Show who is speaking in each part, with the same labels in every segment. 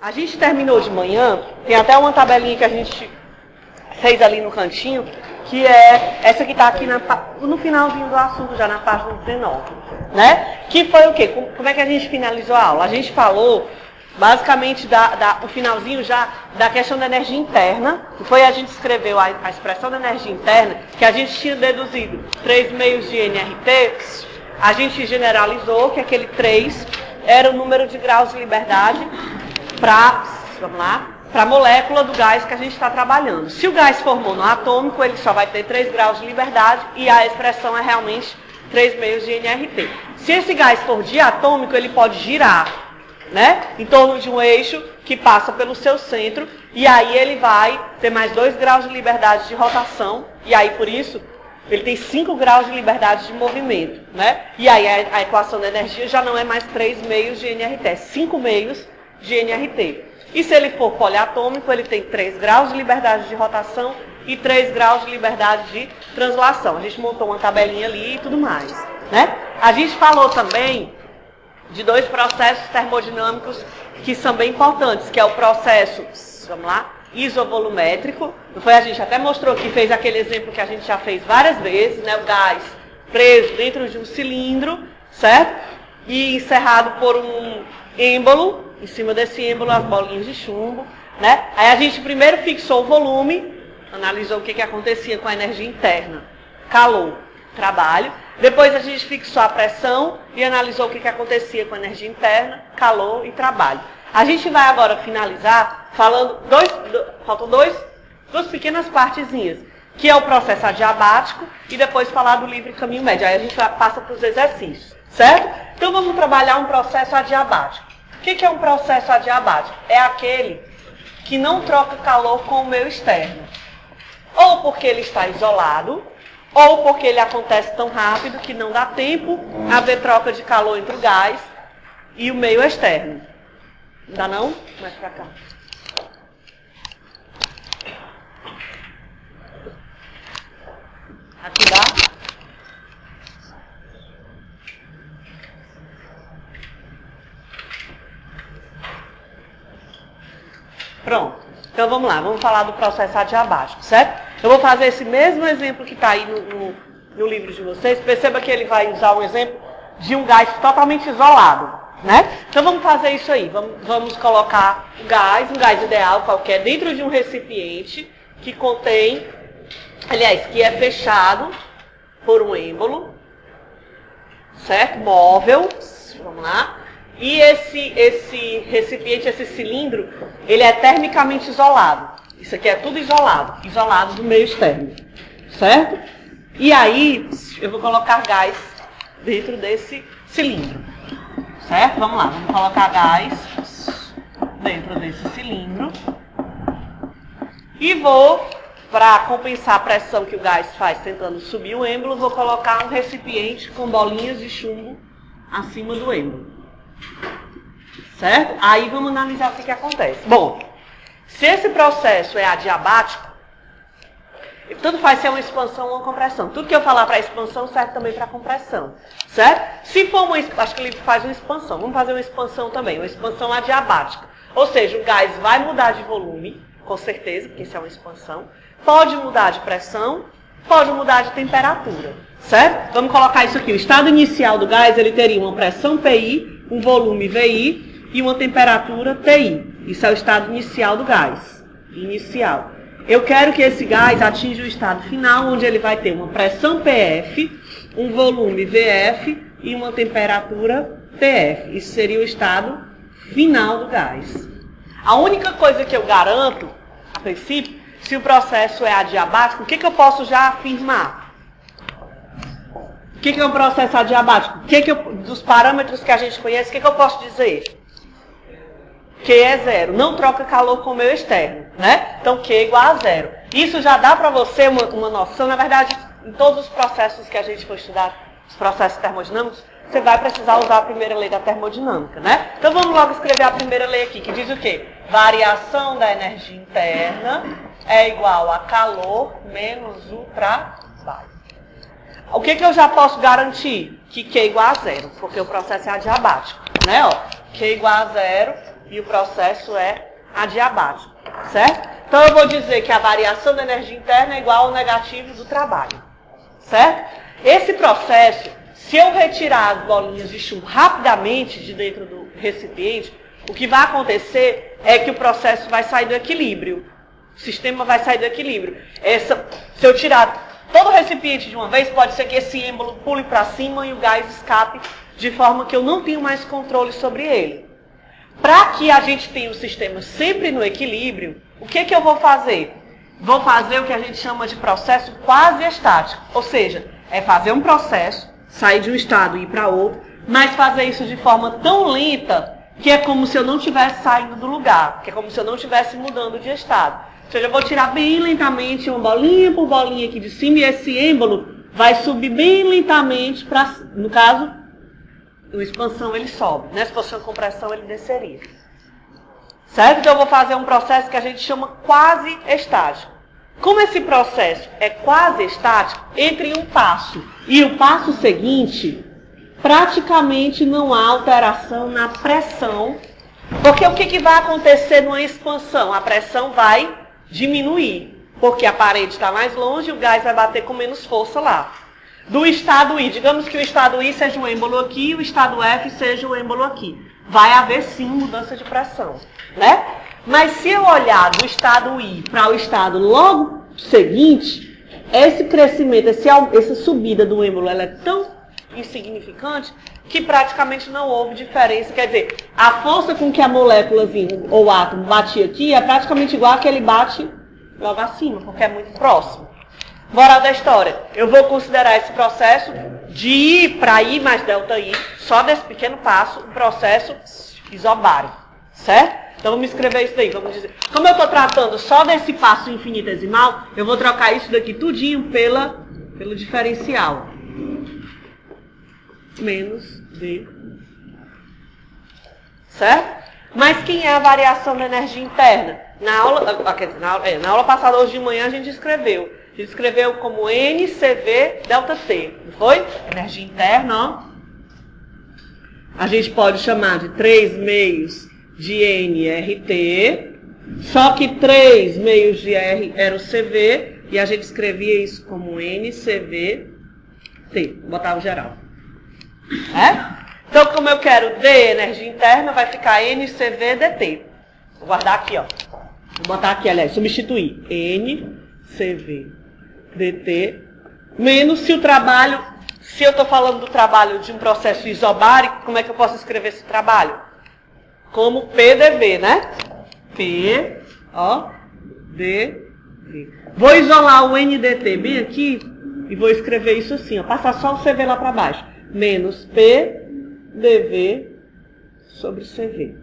Speaker 1: A gente terminou de manhã, tem até uma tabelinha que a gente fez ali no cantinho, que é essa que está aqui no finalzinho do assunto, já na página 19, né? Que foi o quê? Como é que a gente finalizou a aula? A gente falou, basicamente, o finalzinho já da questão da energia interna, que foi a gente escreveu a expressão da energia interna, que a gente tinha deduzido 3 meios de nRT, a gente generalizou que aquele 3 era o número de graus de liberdade para a molécula do gás que a gente está trabalhando. Se o gás for monoatômico, ele só vai ter 3 graus de liberdade e a expressão é realmente 3 meios de nRT. Se esse gás for diatômico, ele pode girar, né, em torno de um eixo que passa pelo seu centro e aí ele vai ter mais 2 graus de liberdade de rotação e aí, por isso, ele tem 5 graus de liberdade de movimento, né? E aí a equação da energia já não é mais 3 meios de nRT, é 5 meios de nRT. E se ele for poliatômico, ele tem 3 graus de liberdade de rotação e 3 graus de liberdade de translação. A gente montou uma tabelinha ali e tudo mais, né? A gente falou também de 2 processos termodinâmicos que são bem importantes, que é o processo, vamos lá, isovolumétrico. A gente até mostrou aqui, fez aquele exemplo que a gente já fez várias vezes, né? O gás preso dentro de um cilindro, certo? E encerrado por um êmbolo. Em cima desse êmbolo, as bolinhas de chumbo, né? Aí a gente primeiro fixou o volume, analisou o que acontecia com a energia interna, calor, trabalho. Depois a gente fixou a pressão e analisou o que acontecia com a energia interna, calor e trabalho. A gente vai agora finalizar falando faltam duas pequenas partezinhas, que é o processo adiabático e depois falar do livre caminho médio. Aí a gente passa para os exercícios, certo? Então vamos trabalhar um processo adiabático. O que é um processo adiabático? É aquele que não troca calor com o meio externo. Ou porque ele está isolado, ou porque ele acontece tão rápido que não dá tempo a haver troca de calor entre o gás e o meio externo. Não dá não? Mais pra cá. Aqui dá? Pronto. Então vamos lá, vamos falar do processo adiabático, certo? Eu vou fazer esse mesmo exemplo que está aí no livro de vocês. Perceba que ele vai usar um exemplo de um gás totalmente isolado, né? Então vamos fazer isso aí. Vamos colocar o gás, um gás ideal qualquer, dentro de um recipiente que contém, aliás, que é fechado por um êmbolo, certo? Móvel, vamos lá. E esse recipiente, esse cilindro, ele é termicamente isolado. Isso aqui é tudo isolado do meio externo, certo? E aí, eu vou colocar gás dentro desse cilindro, certo? Vamos lá, vamos colocar gás dentro desse cilindro. E vou, para compensar a pressão que o gás faz tentando subir o êmbolo, vou colocar um recipiente com bolinhas de chumbo acima do êmbolo. Certo? Aí vamos analisar o que acontece. Bom, se esse processo é adiabático, tanto faz se é uma expansão ou uma compressão. Tudo que eu falar para expansão serve também para compressão. Certo? Se for acho que ele faz uma expansão. Vamos fazer uma expansão também, uma expansão adiabática. Ou seja, o gás vai mudar de volume, com certeza, porque isso é uma expansão. Pode mudar de pressão, pode mudar de temperatura. Certo? Vamos colocar isso aqui. O estado inicial do gás, ele teria uma pressão PI, um volume VI e uma temperatura TI. Isso é o estado inicial do gás. Inicial. Eu quero que esse gás atinja o estado final, onde ele vai ter uma pressão PF, um volume VF e uma temperatura TF. Isso seria o estado final do gás. A única coisa que eu garanto, a princípio, se o processo é adiabático, o que eu posso já afirmar? O que é um processo adiabático? Dos parâmetros que a gente conhece, o que eu posso dizer? Q é zero. Não troca calor com o meio externo, né? Então, Q é igual a zero. Isso já dá para você uma noção. Na verdade, em todos os processos que a gente for estudar, os processos termodinâmicos, você vai precisar usar a primeira lei da termodinâmica, né? Então, vamos logo escrever a primeira lei aqui, que diz o quê? Variação da energia interna é igual a calor menos o trabalho. O que eu já posso garantir? Que Q é igual a zero, porque o processo é adiabático, né? Ó, Q é igual a zero, e o processo é adiabático, certo? Então eu vou dizer que a variação da energia interna é igual ao negativo do trabalho, certo? Esse processo, se eu retirar as bolinhas de chumbo rapidamente de dentro do recipiente, o que vai acontecer é que o processo vai sair do equilíbrio. O sistema vai sair do equilíbrio. Se eu tirar todo o recipiente de uma vez, pode ser que esse êmbolo pule para cima e o gás escape de forma que eu não tenho mais controle sobre ele. Para que a gente tenha o sistema sempre no equilíbrio, o que eu vou fazer? Vou fazer o que a gente chama de processo quase estático. Ou seja, é fazer um processo, sair de um estado e ir para outro, mas fazer isso de forma tão lenta que é como se eu não estivesse saindo do lugar, que é como se eu não estivesse mudando de estado. Ou seja, eu vou tirar bem lentamente uma bolinha por bolinha aqui de cima e esse êmbolo vai subir bem lentamente para, no caso, a expansão ele sobe, né? Se fosse uma compressão ele desceria. Certo? Então eu vou fazer um processo que a gente chama quase estático. Como esse processo é quase estático, entre um passo e o passo seguinte, praticamente não há alteração na pressão, porque o que vai acontecer numa expansão? A pressão vai diminuir, porque a parede está mais longe e o gás vai bater com menos força lá. Do estado I, digamos que o estado I seja o êmbolo aqui e o estado F seja o êmbolo aqui. Vai haver sim mudança de pressão, né? Mas se eu olhar do estado I para o estado logo seguinte, esse crescimento, essa subida do êmbolo, ela é tão insignificante que praticamente não houve diferença. Quer dizer, a força com que a moléculazinha ou o átomo batia aqui é praticamente igual a que ele bate logo acima, porque é muito próximo. Moral da história, eu vou considerar esse processo de I para I mais delta I, só desse pequeno passo, um processo isobárico, certo? Então vamos escrever isso daí, vamos dizer. Como eu estou tratando só desse passo infinitesimal, eu vou trocar isso daqui tudinho pelo diferencial. Menos D. Certo? Mas quem é a variação da energia interna? Na aula passada, hoje de manhã, a gente escreveu. A gente escreveu como NCV delta T, não foi? Energia interna, ó. A gente pode chamar de 3 meios de NRT, só que 3 meios de R era o CV, e a gente escrevia isso como NCVT, botava geral. Então, como eu quero D, energia interna, vai ficar NCVDT. Vou guardar aqui, ó. Vou botar aqui, aliás, substituir. NCVDT menos se o trabalho, se eu estou falando do trabalho de um processo isobárico, como é que eu posso escrever esse trabalho? Como PDV, né? P, ó, D, V. Vou isolar o NDT bem aqui e vou escrever isso assim, ó. Passar só o CV lá para baixo. Menos PDV sobre CV.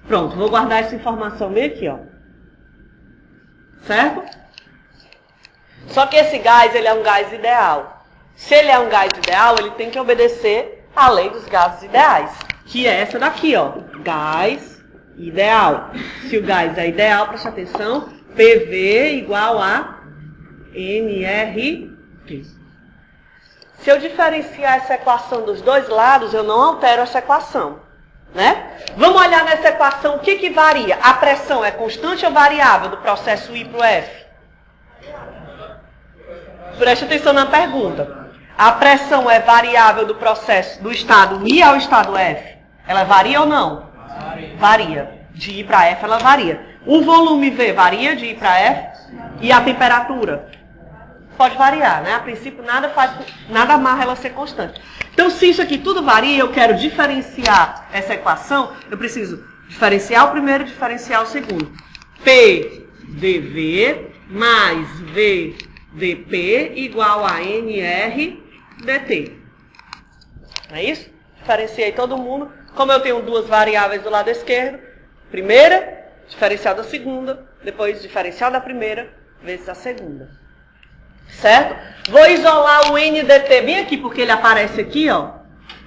Speaker 1: Pronto, vou guardar essa informação bem aqui, ó. Certo? Só que esse gás, ele é um gás ideal. Se ele é um gás ideal, ele tem que obedecer à lei dos gases ideais, que é essa daqui, ó. Gás ideal. Se o gás é ideal, preste atenção, PV igual a nRT. Se eu diferenciar essa equação dos dois lados, eu não altero essa equação, né? Vamos olhar nessa equação o que varia. A pressão é constante ou variável do processo I para o F? Preste atenção na pergunta. A pressão é variável do processo do estado I ao estado F? Ela varia ou não? Varia. De I para F ela varia. O volume V varia de I para F? E a temperatura? Pode variar, né? A princípio nada amarra ela ser constante. Então se isso aqui tudo varia, eu quero diferenciar essa equação, eu preciso diferenciar o primeiro e diferenciar o segundo. P dV mais V dP igual a NR dt. Não é isso? Diferenciei todo mundo. Como eu tenho duas variáveis do lado esquerdo, primeira, diferencial da segunda, depois diferencial da primeira, vezes a segunda. Certo? Vou isolar o NDT bem aqui, porque ele aparece aqui, ó.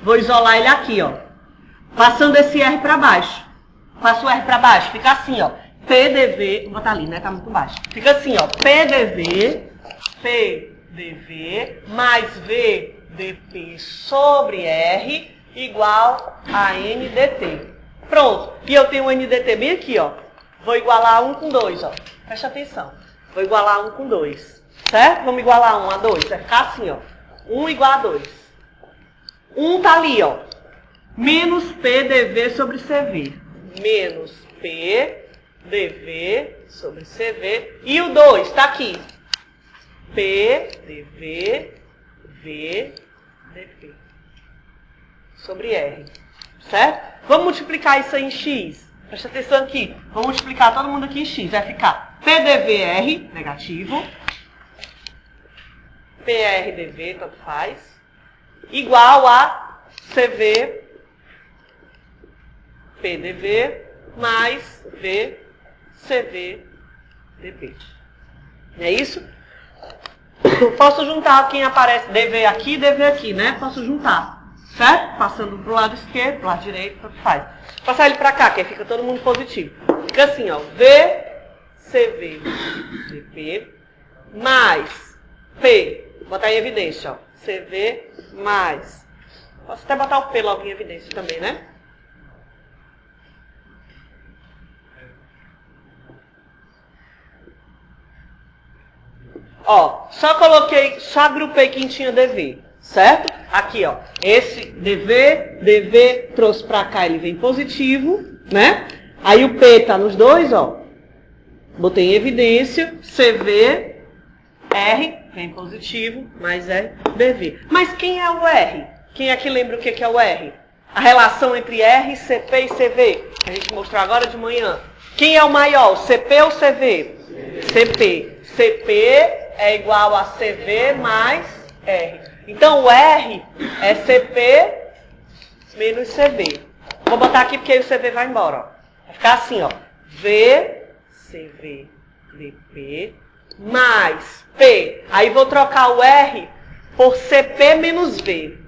Speaker 1: Vou isolar ele aqui, ó. Passando esse R para baixo. Passo o R para baixo, fica assim, ó. PDV, vou botar ali, né? Tá muito baixo. Fica assim, ó. PDV mais VDP sobre R igual a NDT. Pronto. E eu tenho um NDT bem aqui, ó. Vou igualar 1 com 2, ó. Presta atenção. Vou igualar 1 com 2. Certo? Vamos igualar 1 a 2. Vai ficar assim, ó. 1 igual a 2. 1 tá ali, ó. Menos P dV sobre CV. Menos P dV sobre CV. E o 2 tá aqui. P dV V dV sobre R. Certo? Vamos multiplicar isso aí em X. Presta atenção aqui. Vamos multiplicar todo mundo aqui em X. Vai ficar PdVR, negativo. PRdV, tanto faz. Igual a CV PdV mais VCV dV. É isso? Posso juntar quem aparece dV aqui, né? Posso juntar. Certo? Passando pro lado esquerdo, pro lado direito, tanto faz. Passar ele pra cá, que aí fica todo mundo positivo. Fica assim, ó. VCV dV mais P. Vou botar em evidência, ó. CV mais. Posso até botar o P logo em evidência também, né? Ó, só agrupei quem tinha DV, certo? Aqui, ó, esse DV trouxe pra cá, ele vem positivo, né? Aí o P tá nos dois, ó. Botei em evidência, CV, R, vem positivo, mais R, DV. Mas quem é o R? Quem é que lembra o que é o R? A relação entre R, CP e CV, que a gente mostrou agora de manhã. Quem é o maior, CP ou CV? CP. CP é igual a CV mais R. Então, o R é CP menos CV. Vou botar aqui porque aí o CV vai embora. Ó. Vai ficar assim, ó. VCV VP mais P. Aí vou trocar o R por CP menos V.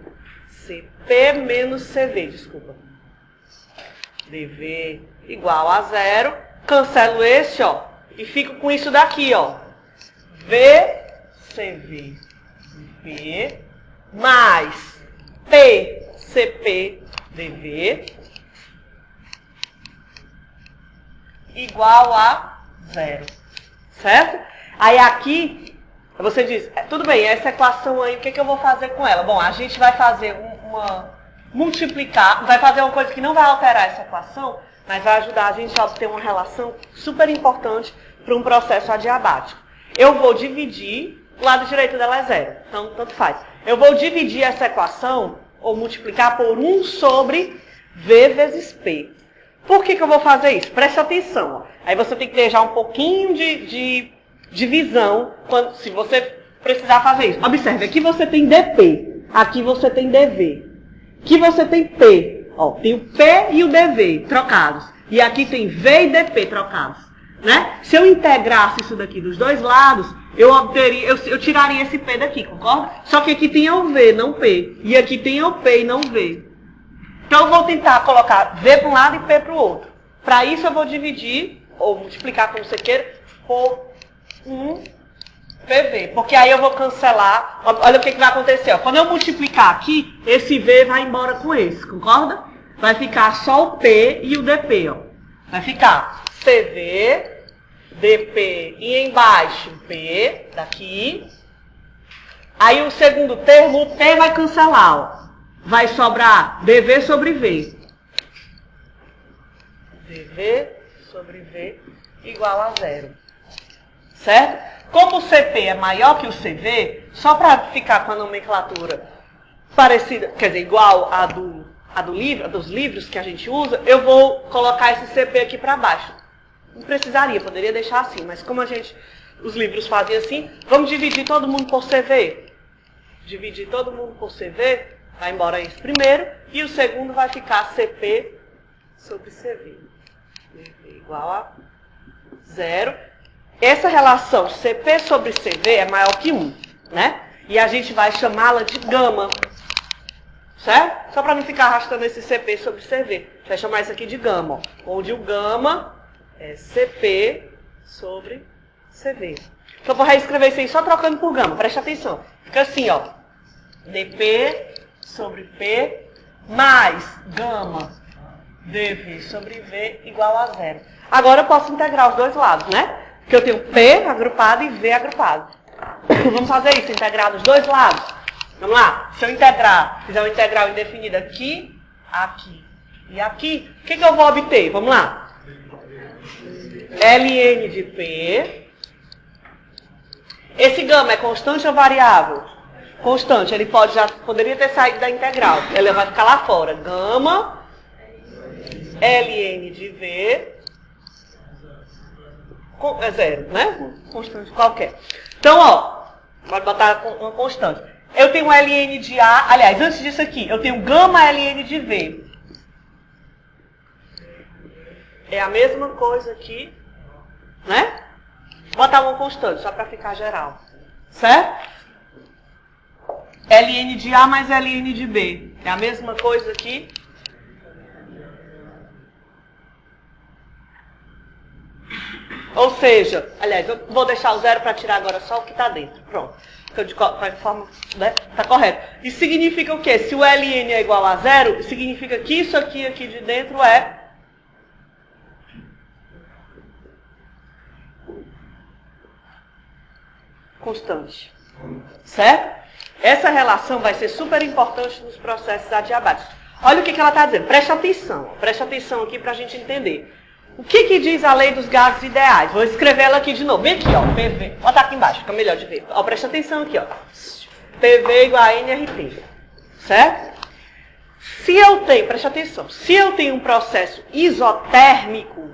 Speaker 1: CP menos CV, desculpa. DV igual a 0. Cancelo esse, ó. E fico com isso daqui, ó. VCV VP mais PCP DV igual a 0. Certo? Aí aqui, você diz, tudo bem, essa equação aí, o que eu vou fazer com ela? Bom, a gente vai fazer multiplicar, vai fazer uma coisa que não vai alterar essa equação, mas vai ajudar a gente a obter uma relação super importante para um processo adiabático. Eu vou dividir, o lado direito dela é 0, então tanto faz. Eu vou dividir essa equação, ou multiplicar por 1 sobre V vezes P. Por que eu vou fazer isso? Preste atenção. Ó. Aí você tem que ter já um pouquinho de visão se você precisar fazer isso. Observe, aqui você tem DP, aqui você tem DV. Aqui você tem P, ó, tem o P e o DV trocados. E aqui tem V e DP trocados. Né? Se eu integrasse isso daqui dos dois lados, eu tiraria esse P daqui, concorda? Só que aqui tem o V, não P. E aqui tem o P e não V. Então eu vou tentar colocar V para um lado e P para o outro. Para isso eu vou dividir, ou multiplicar como você queira, por 1 PV. Porque aí eu vou cancelar. Olha o que vai acontecer. Ó. Quando eu multiplicar aqui, esse V vai embora com esse, concorda? Vai ficar só o P e o DP. Ó. Vai ficar CV, DP e embaixo P, daqui. Aí o segundo termo, o P vai cancelar. Ó. Vai sobrar DV sobre V. DV sobre V igual a 0. Certo? Como o CP é maior que o CV, só para ficar com a nomenclatura parecida, quer dizer, igual a dos livros que a gente usa, eu vou colocar esse CP aqui para baixo. Não precisaria, poderia deixar assim, mas como os livros fazem assim, vamos dividir todo mundo por CV. Dividir todo mundo por CV, vai embora esse primeiro, e o segundo vai ficar CP sobre CV. Igual a 0. Essa relação CP sobre CV é maior que 1, né? E a gente vai chamá-la de gama. Certo? Só para não ficar arrastando esse CP sobre CV. A gente vai chamar isso aqui de gama, ó, onde o gama é CP sobre CV. Então eu vou reescrever isso aí só trocando por gama. Preste atenção. Fica assim, ó. DP sobre P mais gama dV sobre V igual a zero. Agora eu posso integrar os dois lados, né? Porque eu tenho P agrupado e V agrupado. Vamos fazer isso, integrar dos dois lados. Vamos lá. Se eu integrar, fizer uma integral indefinida aqui, aqui e aqui, o que eu vou obter? Vamos lá. Ln de P. Esse gama é constante ou variável? Constante. Ele poderia ter saído da integral. Ele vai ficar lá fora. Gama Ln de V é zero, né? Constante qualquer. Então, ó, pode botar uma constante. Eu tenho Ln de A. Aliás, antes disso aqui, eu tenho gama Ln de V. É a mesma coisa aqui, né? Vou botar uma constante, só para ficar geral. Certo? Ln de A mais Ln de B. É a mesma coisa aqui. Ou seja, aliás, eu vou deixar o zero para tirar agora só o que está dentro. Pronto. De qualquer forma, né? Está correto. Isso significa o quê? Se o Ln é igual a zero, significa que isso aqui de dentro é constante. Certo? Essa relação vai ser super importante nos processos adiabáticos. Olha o que ela está dizendo. Preste atenção aqui para a gente entender. O que diz a lei dos gases ideais? Vou escrever ela aqui de novo. Bem aqui, ó. PV. Vou botar aqui embaixo, fica melhor de ver. Ó, preste atenção aqui, ó. PV igual a nRT. Certo? Se eu tenho, preste atenção, se eu tenho um processo isotérmico,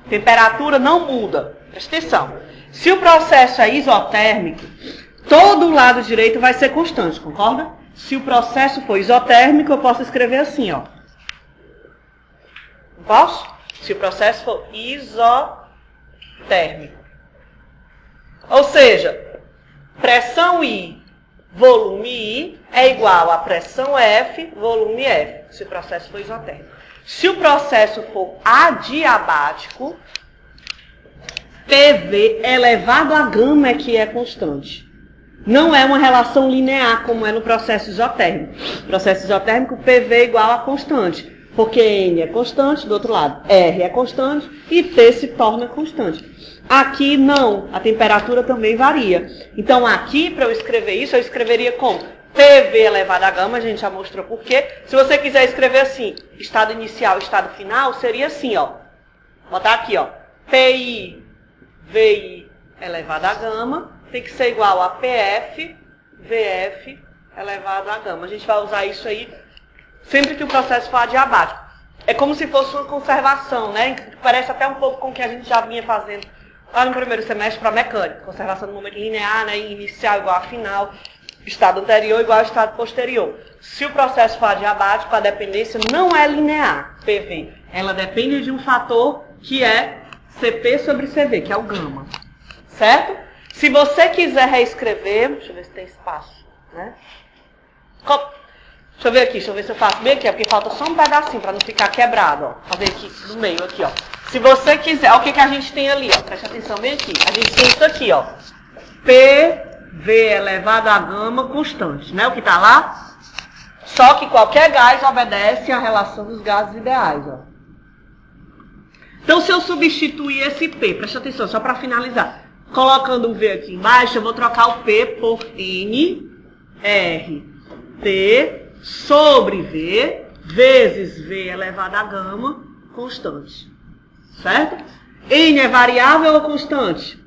Speaker 1: temperatura não muda. Preste atenção. Se o processo é isotérmico, todo o lado direito vai ser constante, concorda? Se o processo for isotérmico, eu posso escrever assim, ó. Posso? Se o processo for isotérmico. Ou seja, pressão I, volume I é igual a pressão F, volume F, se o processo for isotérmico. Se o processo for adiabático, PV elevado a gama é que é constante. Não é uma relação linear como é no processo isotérmico. No processo isotérmico, PV é igual a constante. Porque N é constante, do outro lado R é constante e T se torna constante. Aqui não, a temperatura também varia. Então aqui, para eu escrever isso, eu escreveria como PV elevado a gama, a gente já mostrou por quê. Se você quiser escrever assim, estado inicial, estado final, seria assim, ó. Vou botar aqui, ó. PI, VI elevado a gama, tem que ser igual a PF, VF elevado a gama. A gente vai usar isso aí sempre que o processo for adiabático. É como se fosse uma conservação, né? Parece até um pouco com o que a gente já vinha fazendo lá no primeiro semestre para mecânica. Conservação do momento linear, né? Inicial igual a final, estado anterior igual ao estado posterior. Se o processo for adiabático, a dependência não é linear, PV. Ela depende de um fator que é CP sobre CV, que é o gama. Certo? Se você quiser reescrever, deixa eu ver se tem espaço, né? Deixa eu ver aqui, deixa eu ver se eu faço bem aqui, porque falta só um pedacinho para não ficar quebrado, ó. Fazer aqui no meio, aqui, ó. Se você quiser, ó, o que a gente tem ali, ó. Presta atenção bem aqui. A gente tem isso aqui, ó. PV elevado a gama constante, né? O que tá lá? Só que qualquer gás obedece à relação dos gases ideais, ó. Então, se eu substituir esse P, presta atenção, só para finalizar. Colocando o V aqui embaixo, eu vou trocar o P por N, R, T, sobre V, vezes V elevado a gama, constante. Certo? N é variável ou constante?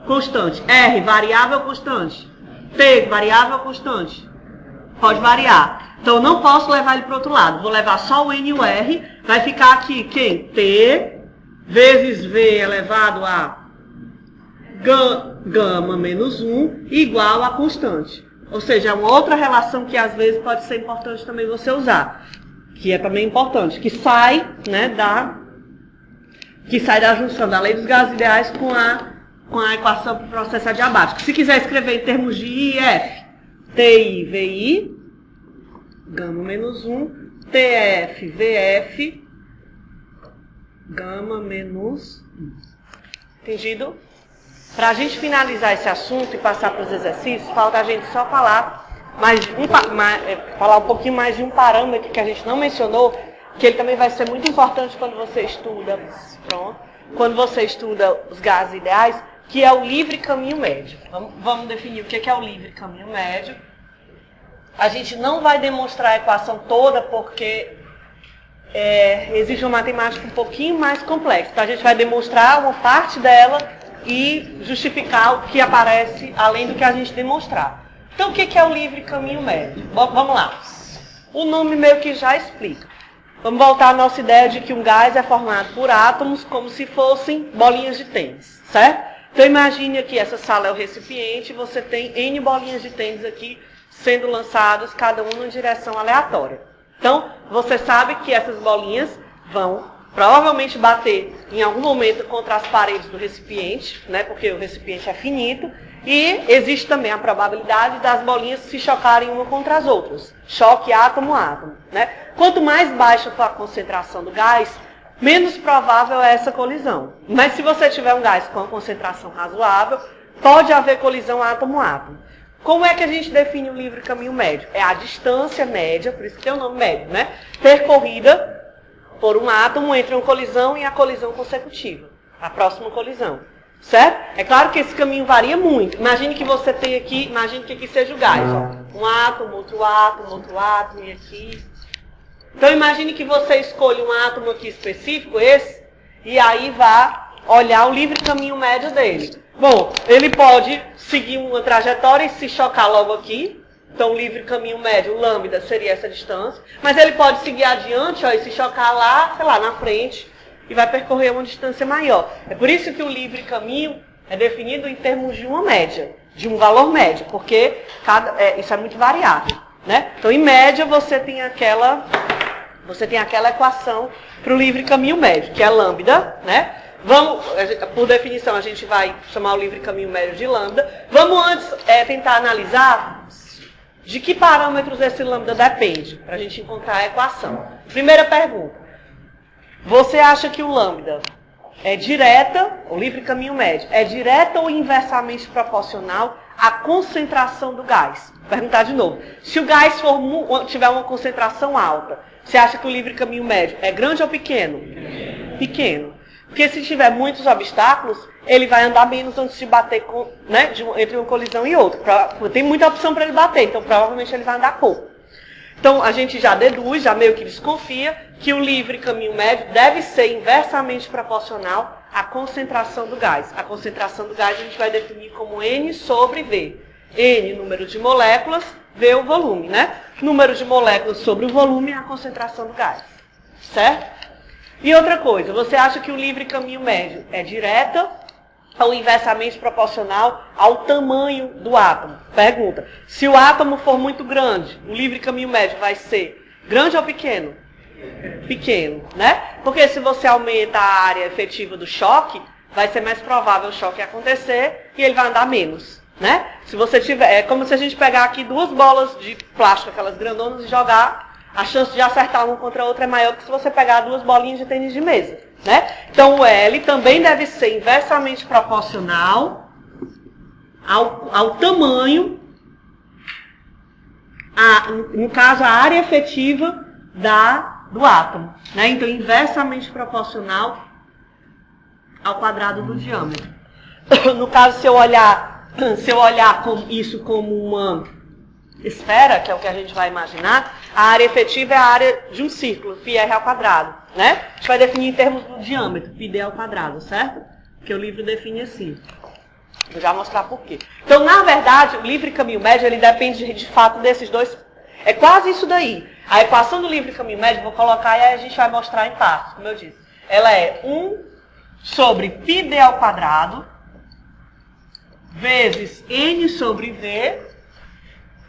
Speaker 1: Constante. R, variável ou constante? T, variável ou constante? Pode variar. Então, eu não posso levar ele para o outro lado. Vou levar só o N e o R. Vai ficar aqui quem? T, vezes V elevado a gama menos 1, igual a constante. Ou seja, é uma outra relação que às vezes pode ser importante também você usar. Que é também importante. Que sai, né, da junção da lei dos gases ideais com a equação para o processo adiabático. Se quiser escrever em termos de I e F, TI, VI, gama menos 1, TF, VF, gama menos 1. Entendido? Para a gente finalizar esse assunto e passar para os exercícios, falta a gente só falar falar um pouquinho mais de um parâmetro que a gente não mencionou, que ele também vai ser muito importante quando você estuda, quando você estuda os gases ideais, que é o livre caminho médio. Vamos definir o que é o livre caminho médio. A gente não vai demonstrar a equação toda porque exige uma matemática um pouquinho mais complexa. Então a gente vai demonstrar uma parte dela e justificar o que aparece além do que a gente demonstrar. Então o que é o livre caminho médio? Vamos lá. O nome meio que já explica. Vamos voltar à nossa ideia de que um gás é formado por átomos como se fossem bolinhas de tênis, certo? Então imagine aqui, essa sala é o recipiente, você tem N bolinhas de tênis aqui sendo lançadas, cada uma em direção aleatória. Então, você sabe que essas bolinhas vão provavelmente bater em algum momento contra as paredes do recipiente, né, porque o recipiente é finito, e existe também a probabilidade das bolinhas se chocarem uma contra as outras. Choque átomo-átomo. Né? Quanto mais baixa for a concentração do gás, menos provável é essa colisão. Mas se você tiver um gás com uma concentração razoável, pode haver colisão átomo-átomo. Como é que a gente define o livre caminho médio? É a distância média, por isso que tem o nome médio, né? Percorrida por um átomo entre uma colisão e a colisão consecutiva, a próxima colisão. Certo? É claro que esse caminho varia muito. Imagine que você tem aqui, imagine que aqui seja o gás. Ó. Um átomo, outro átomo e aqui. Então imagine que você escolhe um átomo aqui específico, esse, e aí vá olhar o livre caminho médio dele. Bom, ele pode seguir uma trajetória e se chocar logo aqui. Então o livre caminho médio, o lambda, seria essa distância. Mas ele pode seguir adiante, ó, e se chocar lá, sei lá, na frente, e vai percorrer uma distância maior. É por isso que o livre caminho é definido em termos de uma média, de um valor médio, porque isso é muito variável. Né? Então, em média, você tem aquela equação para o livre caminho médio, que é lambda. Né? Por definição, a gente vai chamar o livre caminho médio de lambda. Vamos antes tentar analisar de que parâmetros esse lambda depende, para a gente encontrar a equação. Primeira pergunta. Você acha que o lambda é direta, o livre caminho médio, é direta ou inversamente proporcional à concentração do gás? Vou perguntar de novo. Se o gás tiver uma concentração alta, você acha que o livre caminho médio é grande ou pequeno? Pequeno. Porque se tiver muitos obstáculos, ele vai andar menos antes de bater entre uma colisão e outra. Tem muita opção para ele bater, então provavelmente ele vai andar pouco. Então, a gente já deduz, já meio que desconfia, que o livre caminho médio deve ser inversamente proporcional à concentração do gás. A concentração do gás a gente vai definir como N sobre V. N, número de moléculas, V, o volume, né? Número de moléculas sobre o volume é a concentração do gás. Certo? E outra coisa, você acha que o livre caminho médio é direta ou inversamente proporcional ao tamanho do átomo? Pergunta. Se o átomo for muito grande, o livre caminho médio vai ser grande ou pequeno? Pequeno, né? Porque se você aumenta a área efetiva do choque, vai ser mais provável o choque acontecer e ele vai andar menos, né? Se você tiver, é como se a gente pegar aqui duas bolas de plástico, aquelas grandonas, e jogar, a chance de acertar uma contra a outra é maior que se você pegar duas bolinhas de tênis de mesa. Né? Então o L também deve ser inversamente proporcional ao tamanho, no caso a área efetiva do átomo. Né? Então inversamente proporcional ao quadrado do diâmetro. No caso, se eu olhar isso como uma esfera, que é o que a gente vai imaginar, a área efetiva é a área de um círculo, πr ao quadrado, né? A gente vai definir em termos do diâmetro, πd ao quadrado, certo? Que o livro define assim. Vou já mostrar por quê. Então, na verdade, o livre caminho médio, ele depende de fato desses dois. É quase isso daí. A equação do livre caminho médio, vou colocar e aí a gente vai mostrar em partes, como eu disse. Ela é 1 sobre πd ao quadrado vezes n sobre v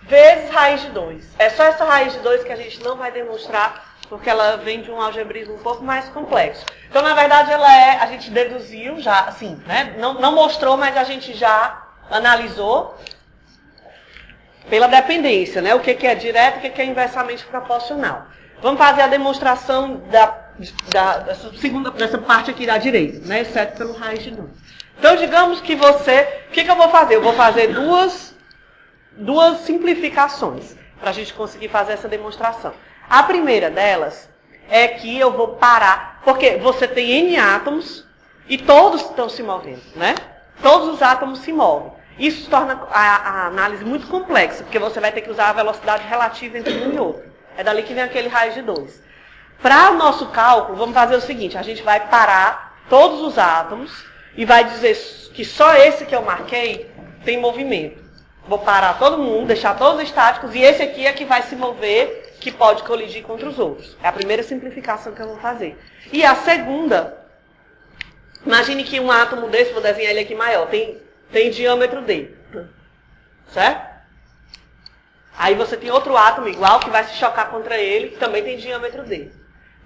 Speaker 1: vezes raiz de 2. É só essa raiz de 2 que a gente não vai demonstrar, porque ela vem de um algebrismo um pouco mais complexo. Então, na verdade, a gente deduziu já, assim, né? Não mostrou, mas a gente já analisou pela dependência, né? O que é direto e o que é inversamente proporcional. Vamos fazer a demonstração dessa parte aqui da direita, né? Exceto pelo raiz de 2. Então, digamos que o que eu vou fazer? Eu vou fazer duas duas simplificações para a gente conseguir fazer essa demonstração. A primeira delas é que eu vou parar, porque você tem N átomos e todos estão se movendo, né? Todos os átomos se movem. Isso torna a análise muito complexa, porque você vai ter que usar a velocidade relativa entre um e outro. É dali que vem aquele raio de 2. Para o nosso cálculo, vamos fazer o seguinte, a gente vai parar todos os átomos e vai dizer que só esse que eu marquei tem movimento. Vou parar todo mundo, deixar todos estáticos, e esse aqui é que vai se mover, que pode colidir contra os outros. É a primeira simplificação que eu vou fazer. E a segunda, imagine que um átomo desse, vou desenhar ele aqui maior, tem diâmetro D. Certo? Aí você tem outro átomo igual, que vai se chocar contra ele, que também tem diâmetro D.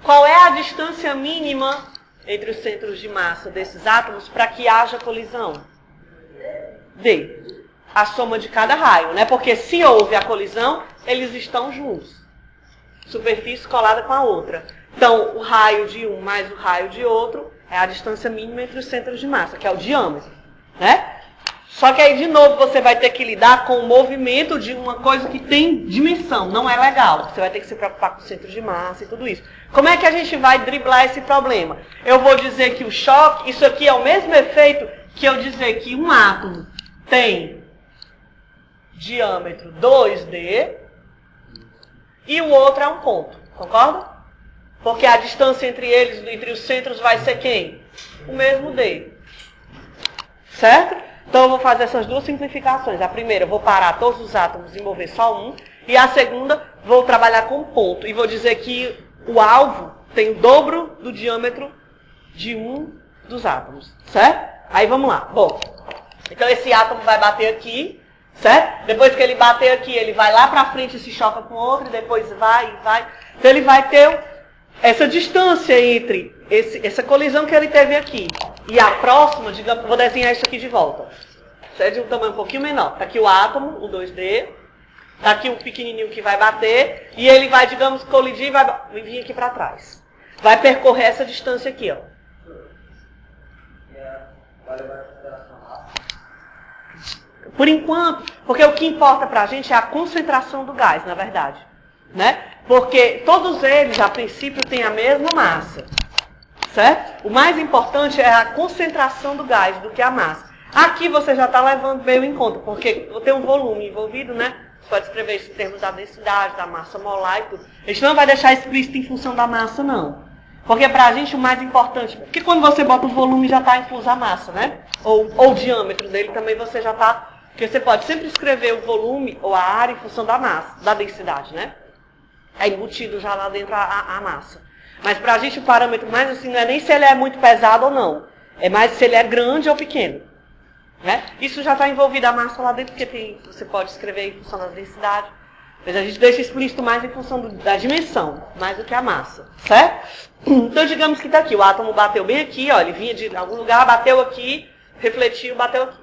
Speaker 1: Qual é a distância mínima entre os centros de massa desses átomos para que haja colisão? D. A soma de cada raio, né? Porque se houve a colisão, eles estão juntos. Superfície colada com a outra. Então, o raio de um mais o raio de outro é a distância mínima entre os centros de massa, que é o diâmetro, né? Só que aí, de novo, você vai ter que lidar com o movimento de uma coisa que tem dimensão. Não é legal. Você vai ter que se preocupar com o centro de massa e tudo isso. Como é que a gente vai driblar esse problema? Eu vou dizer que o choque, isso aqui é o mesmo efeito que eu dizer que um átomo tem diâmetro 2D e o outro é um ponto. Concorda? Porque a distância entre eles, entre os centros, vai ser quem? O mesmo D. Certo? Então eu vou fazer essas duas simplificações. A primeira, eu vou parar todos os átomos e mover só um. E a segunda, vou trabalhar com ponto. E vou dizer que o alvo tem o dobro do diâmetro de um dos átomos. Certo? Aí vamos lá. Bom, então esse átomo vai bater aqui. Certo? Depois que ele bater aqui, ele vai lá pra frente e se choca com outro. E depois vai e vai. Então ele vai ter essa distância entre essa colisão que ele teve aqui e a próxima, digamos, vou desenhar isso aqui de volta. Isso é de um tamanho um pouquinho menor. Está aqui o átomo, o 2D. Está aqui o pequenininho que vai bater. E ele vai, digamos, colidir e vai vir aqui para trás. Vai percorrer essa distância aqui, ó. Por enquanto, porque o que importa para a gente é a concentração do gás, na verdade. Né? Porque todos eles, a princípio, têm a mesma massa. Certo? O mais importante é a concentração do gás do que a massa. Aqui você já está levando meio em conta, porque tem um volume envolvido, né? Você pode escrever isso em termos da densidade, da massa molar e tudo. A gente não vai deixar explícito em função da massa, não. Porque para a gente o mais importante... Porque quando você bota o volume já está incluso a massa, né? Ou o diâmetro dele também você já está... Porque você pode sempre escrever o volume ou a área em função da massa, da densidade, né? É embutido já lá dentro a massa. Mas para a gente o parâmetro mais assim não é nem se ele é muito pesado ou não. É mais se ele é grande ou pequeno. Né? Isso já está envolvido a massa lá dentro, porque você pode escrever em função da densidade. Mas a gente deixa explícito mais em função da dimensão, mais do que a massa. Certo? Então digamos que está aqui, o átomo bateu bem aqui, ó, ele vinha de algum lugar, bateu aqui, refletiu, bateu aqui.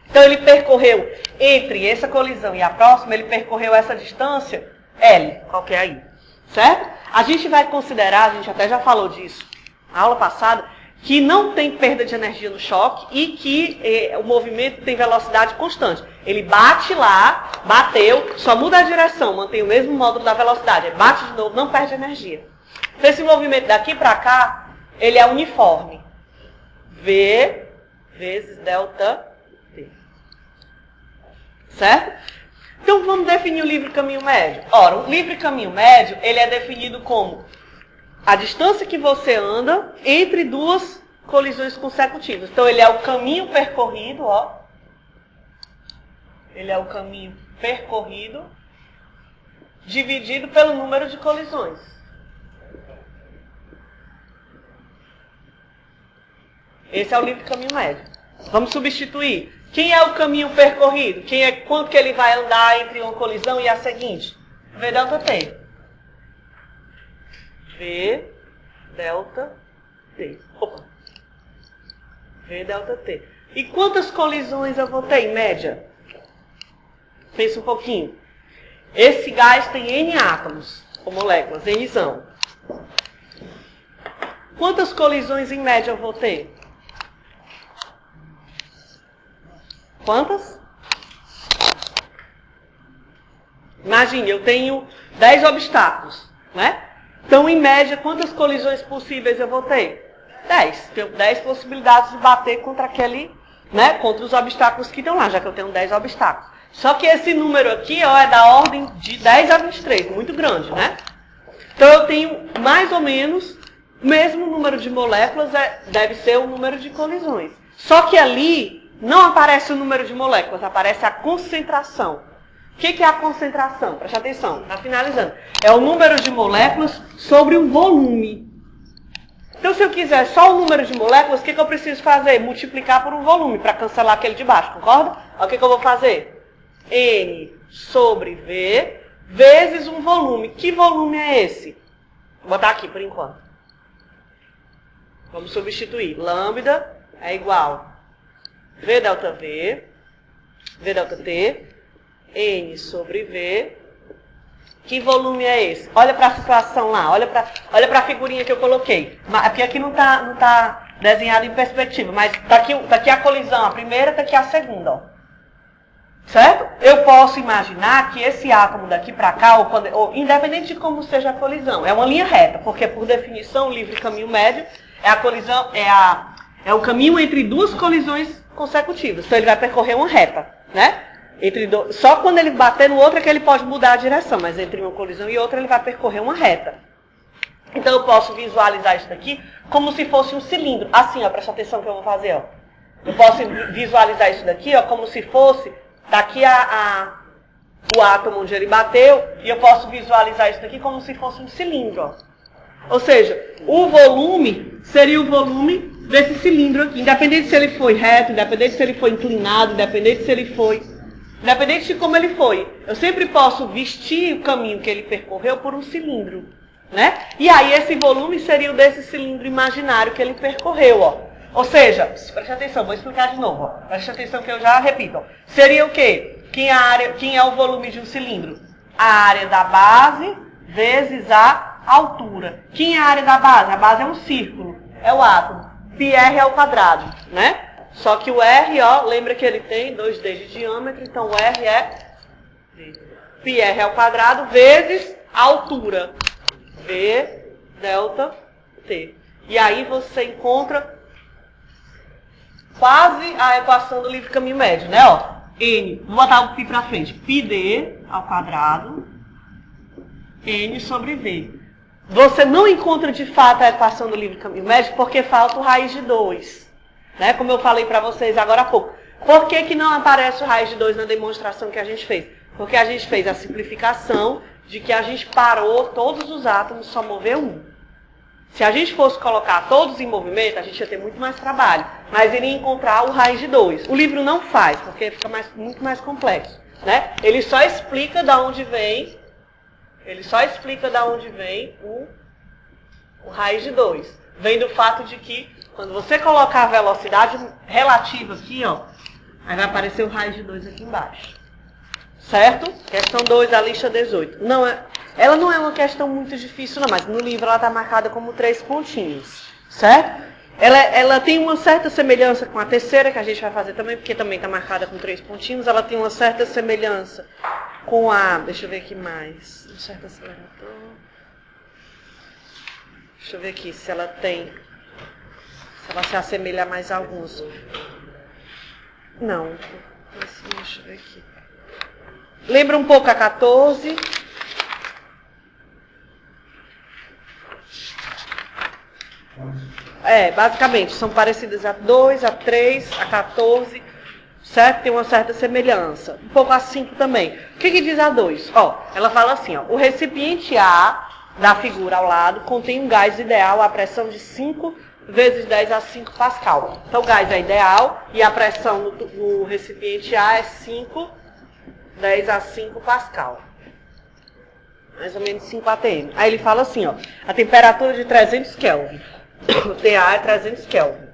Speaker 1: Então ele percorreu, entre essa colisão e a próxima, ele percorreu essa distância L, qualquer aí. Certo? A gente vai considerar, a gente até já falou disso na aula passada, que não tem perda de energia no choque e que o movimento tem velocidade constante. Ele bate lá, bateu, só muda a direção, mantém o mesmo módulo da velocidade. Ele bate de novo, não perde energia. Então esse movimento daqui para cá, ele é uniforme. V vezes delta T. Certo? Então vamos definir o livre caminho médio. Ora, o livre caminho médio, ele é definido como a distância que você anda entre duas colisões consecutivas. Então ele é o caminho percorrido, ó. Ele é o caminho percorrido dividido pelo número de colisões. Esse é o livre caminho médio. Vamos substituir. Quem é o caminho percorrido? Quanto que ele vai andar entre uma colisão e a seguinte? V delta T. V delta T. Opa. V delta T. E quantas colisões eu vou ter em média? Pensa um pouquinho. Esse gás tem N átomos, ou moléculas, Nzão. Quantas colisões em média eu vou ter? Quantas? Imagine, eu tenho 10 obstáculos, né? Então, em média, quantas colisões possíveis eu vou ter? 10. Tenho 10 possibilidades de bater contra aquele, né? Contra os obstáculos que estão lá, já que eu tenho 10 obstáculos. Só que esse número aqui, ó, é da ordem de 10 a 23, muito grande, né? Então, eu tenho mais ou menos o mesmo número de moléculas, deve ser o número de colisões. Só que ali não aparece o número de moléculas, aparece a concentração. O que é a concentração? Preste atenção, está finalizando. É o número de moléculas sobre o volume. Então, se eu quiser só o número de moléculas, o que eu preciso fazer? Multiplicar por um volume, para cancelar aquele de baixo, concorda? Aí, o que eu vou fazer? N sobre V vezes um volume. Que volume é esse? Vou botar aqui por enquanto. Vamos substituir. Lambda é igual V delta V, V delta T, N sobre V. Que volume é esse? Olha para a situação lá, olha para a figurinha que eu coloquei. Porque aqui não tá desenhado em perspectiva, mas tá aqui a colisão, a primeira, tá aqui a segunda, ó. Certo? Eu posso imaginar que esse átomo daqui para cá, ou independente de como seja a colisão, é uma linha reta, porque por definição, o livre caminho médio é a colisão, é o caminho entre duas colisões consecutivas. Então ele vai percorrer uma reta, né? Só quando ele bater no outro é que ele pode mudar a direção, mas entre uma colisão e outra ele vai percorrer uma reta. Então eu posso visualizar isso daqui como se fosse um cilindro. Assim, ó, presta atenção que eu vou fazer, ó. Eu posso visualizar isso daqui, ó, como se fosse daqui o átomo onde ele bateu, e eu posso visualizar isso daqui como se fosse um cilindro, ó. Ou seja, o volume seria o volume desse cilindro aqui, independente se ele foi reto, independente se ele foi inclinado, independente de como ele foi. Eu sempre posso vestir o caminho que ele percorreu por um cilindro, né? E aí esse volume seria o desse cilindro imaginário que ele percorreu, ó. Ou seja, preste atenção, vou explicar de novo, ó. Preste atenção que eu já repito, ó. Seria o quê? Quem é o volume de um cilindro? A área da base vezes a altura. Quem é a área da base? A base é um círculo, é o átomo. πr ao quadrado, né? Só que o R, ó, lembra que ele tem 2D de diâmetro, então o R é πr ao quadrado vezes a altura, V delta T. E aí você encontra quase a equação do livre caminho médio, né? Ó, N, vou botar o π para frente, πd ao quadrado, N sobre V. Você não encontra de fato a equação do livre caminho médio porque falta o raiz de 2. Né? Como eu falei para vocês agora há pouco. Por que não aparece o raiz de 2 na demonstração que a gente fez? Porque a gente fez a simplificação de que a gente parou todos os átomos, só moveu um. Se a gente fosse colocar todos em movimento, a gente ia ter muito mais trabalho. Mas iria encontrar o raiz de 2. O livro não faz, porque fica muito mais complexo. Né? Ele só explica de onde vem, o raiz de 2. Vem do fato de que quando você colocar a velocidade relativa aqui, ó, aí vai aparecer o raiz de 2 aqui embaixo. Certo? Questão 2 da lista 18. Ela não é uma questão muito difícil, não, mas no livro ela está marcada como 3 pontinhos. Certo? Ela tem uma certa semelhança com a terceira, que a gente vai fazer também, porque também está marcada com 3 pontinhos. Ela tem uma certa semelhança com a... Deixa eu ver aqui mais. Um certo acelerador. Deixa eu ver aqui se ela tem... Se ela se assemelha a mais alguns. Não. Deixa eu ver aqui. Lembra um pouco a 14. Basicamente, são parecidas a 2, a 3, a 14, certo? Tem uma certa semelhança. Um pouco a 5 também. O que diz a 2? Ó, ela fala assim, ó, o recipiente A da figura ao lado contém um gás ideal à pressão de 5 vezes 10 a 5 Pascal. Então, o gás é ideal e a pressão no recipiente A é 5, 10 a 5 Pascal. Mais ou menos 5 atm. Aí ele fala assim, ó, a temperatura de 300 Kelvin. O TA é 300 Kelvin.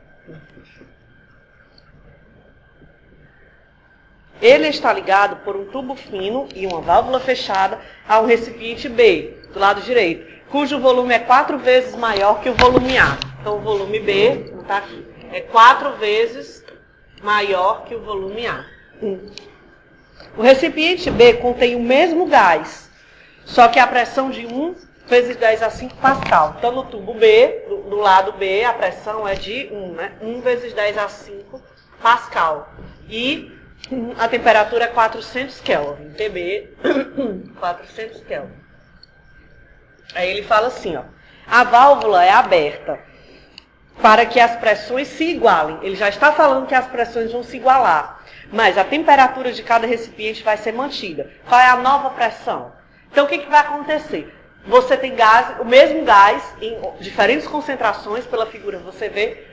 Speaker 1: Ele está ligado por um tubo fino e uma válvula fechada a um recipiente B, do lado direito, cujo volume é 4 vezes maior que o volume A. Então, o volume B, não está aqui, é 4 vezes maior que o volume A. O recipiente B contém o mesmo gás, só que a pressão de 1 vezes 10 a 5 pascal. Então, no tubo B, do lado B, a pressão é de 1, né? 1 vezes 10 a 5 pascal. E a temperatura é 400 Kelvin. TB, 400 Kelvin. Aí ele fala assim, ó. A válvula é aberta para que as pressões se igualem. Ele já está falando que as pressões vão se igualar, mas a temperatura de cada recipiente vai ser mantida. Qual é a nova pressão? Então, o que vai acontecer? Você tem gás, o mesmo gás, em diferentes concentrações, pela figura que você vê,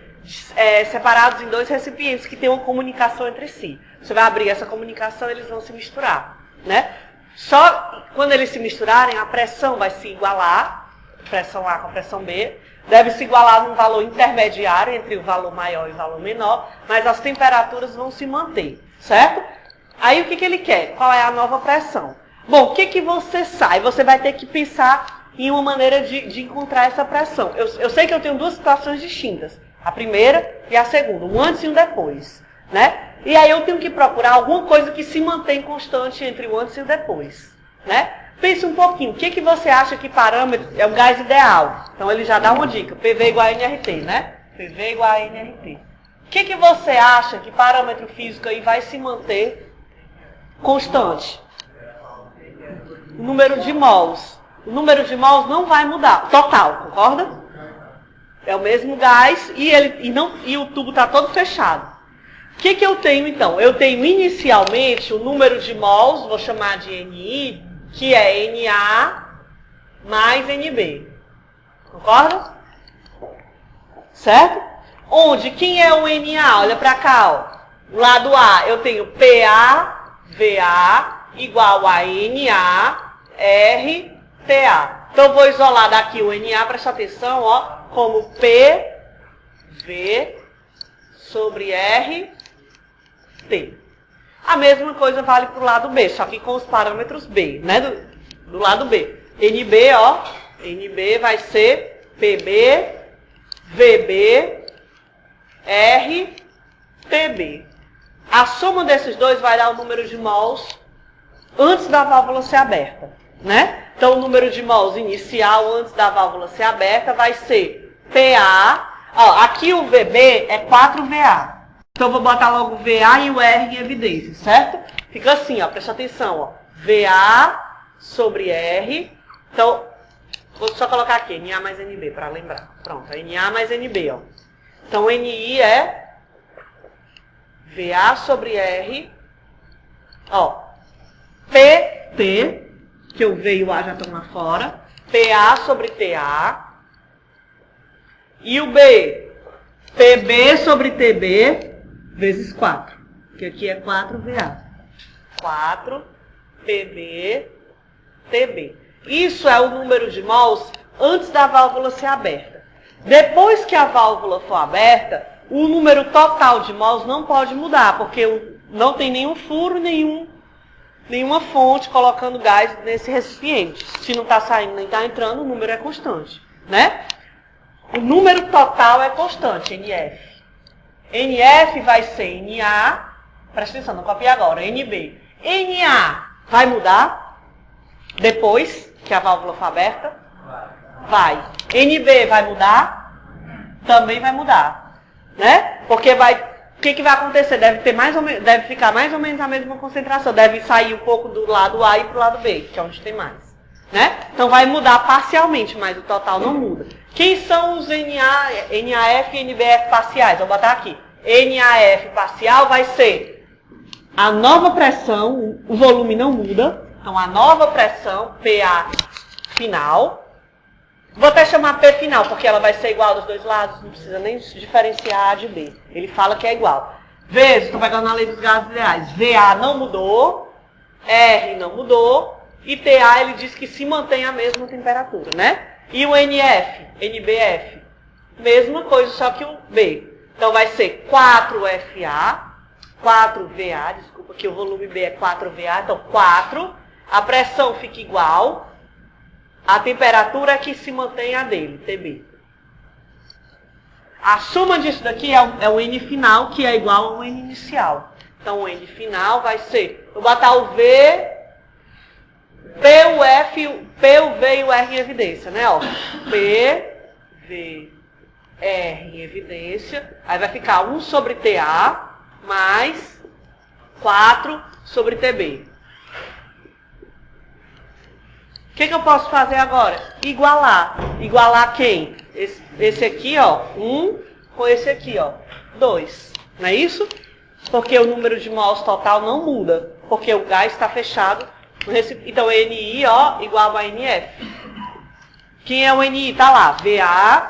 Speaker 1: separados em 2 recipientes que têm uma comunicação entre si. Você vai abrir essa comunicação e eles vão se misturar, né? Só quando eles se misturarem, a pressão vai se igualar, pressão A com a pressão B, deve se igualar num valor intermediário entre o valor maior e o valor menor, mas as temperaturas vão se manter, certo? Aí o que ele quer? Qual é a nova pressão? Bom, o que você sai? Você vai ter que pensar em uma maneira de encontrar essa pressão. Eu sei que eu tenho 2 situações distintas, a primeira e a segunda, um antes e um depois, né? E aí eu tenho que procurar alguma coisa que se mantém constante entre o antes e o depois, né? Pense um pouquinho, o que você acha que parâmetro é o gás ideal? Então ele já dá uma dica, PV igual a NRT, né? PV igual a NRT. O que você acha que parâmetro físico aí vai se manter constante? O número de mols. O número de mols não vai mudar, total, concorda? É o mesmo gás e o tubo está todo fechado. O que eu tenho então? Eu tenho inicialmente o número de mols, vou chamar de NI, que é Na mais NB. Concorda? Certo? Onde? Quem é o Na? Olha para cá, ó. O lado A, eu tenho PaVa igual a Na RTA. Então, eu vou isolar daqui o Na, presta atenção, ó, como PV sobre RT. A mesma coisa vale para o lado B, só que com os parâmetros B, né? Do lado B. NB, ó, NB vai ser PB, VB, RTB. A soma desses dois vai dar o número de mols antes da válvula ser aberta, né? Então, o número de mols inicial antes da válvula ser aberta vai ser PA. Ó, aqui o VB é 4VA. Então, eu vou botar logo o VA e o R em evidência, certo? Fica assim, ó, presta atenção, ó. VA sobre R. Então, vou só colocar aqui, NA mais NB, para lembrar. Pronto, NA mais NB, ó. Então, NI é VA sobre R, ó. PT, que o V e o A já estão lá fora. PA sobre TA. E o B, PB sobre TB vezes 4, que aqui é 4VA. 4 PB TB. Isso é o número de mols antes da válvula ser aberta. Depois que a válvula for aberta, o número total de mols não pode mudar, porque não tem nenhum furo, nenhuma fonte colocando gás nesse recipiente. Se não está saindo nem está entrando, o número é constante, né? O número total é constante, NF. NF vai ser Na, presta atenção, não copia agora, NB. Na vai mudar depois que a válvula for aberta? Vai. NB vai mudar? Também vai mudar, né? Porque o que vai acontecer? Deve ficar mais ou menos a mesma concentração, deve sair um pouco do lado A e para o lado B, que é onde tem mais, né? Então vai mudar parcialmente, mas o total não muda. Quem são os NAF e NBF parciais? Vou botar aqui. NAF parcial vai ser a nova pressão, o volume não muda. Então, a nova pressão, PA final. Vou até chamar P final, porque ela vai ser igual dos dois lados. Não precisa nem diferenciar A de B. Ele fala que é igual. Vezes, estou pegando na lei dos gases ideais. VA não mudou. R não mudou. E TA, ele diz que se mantém a mesma temperatura, né? E o NF, NBF, mesma coisa, só que o B. Então, vai ser 4FA, 4VA, desculpa, que o volume B é 4VA, então 4. A pressão fica igual, a temperatura é que se mantém a dele, TB. A soma disso daqui é o N final, que é igual ao N inicial. Então, o N final vai ser... Vou botar o V, P, o F, P, o V e o R em evidência, né? Ó, P, V, R em evidência. Aí vai ficar 1 sobre TA mais 4 sobre TB. O que eu posso fazer agora? Igualar. Igualar quem? Esse aqui, ó, 1 com esse aqui, ó, 2. Não é isso? Porque o número de mols total não muda, porque o gás está fechado no recipiente. Então, NI, ó, igual a NF. Quem é o NI? Tá lá, VA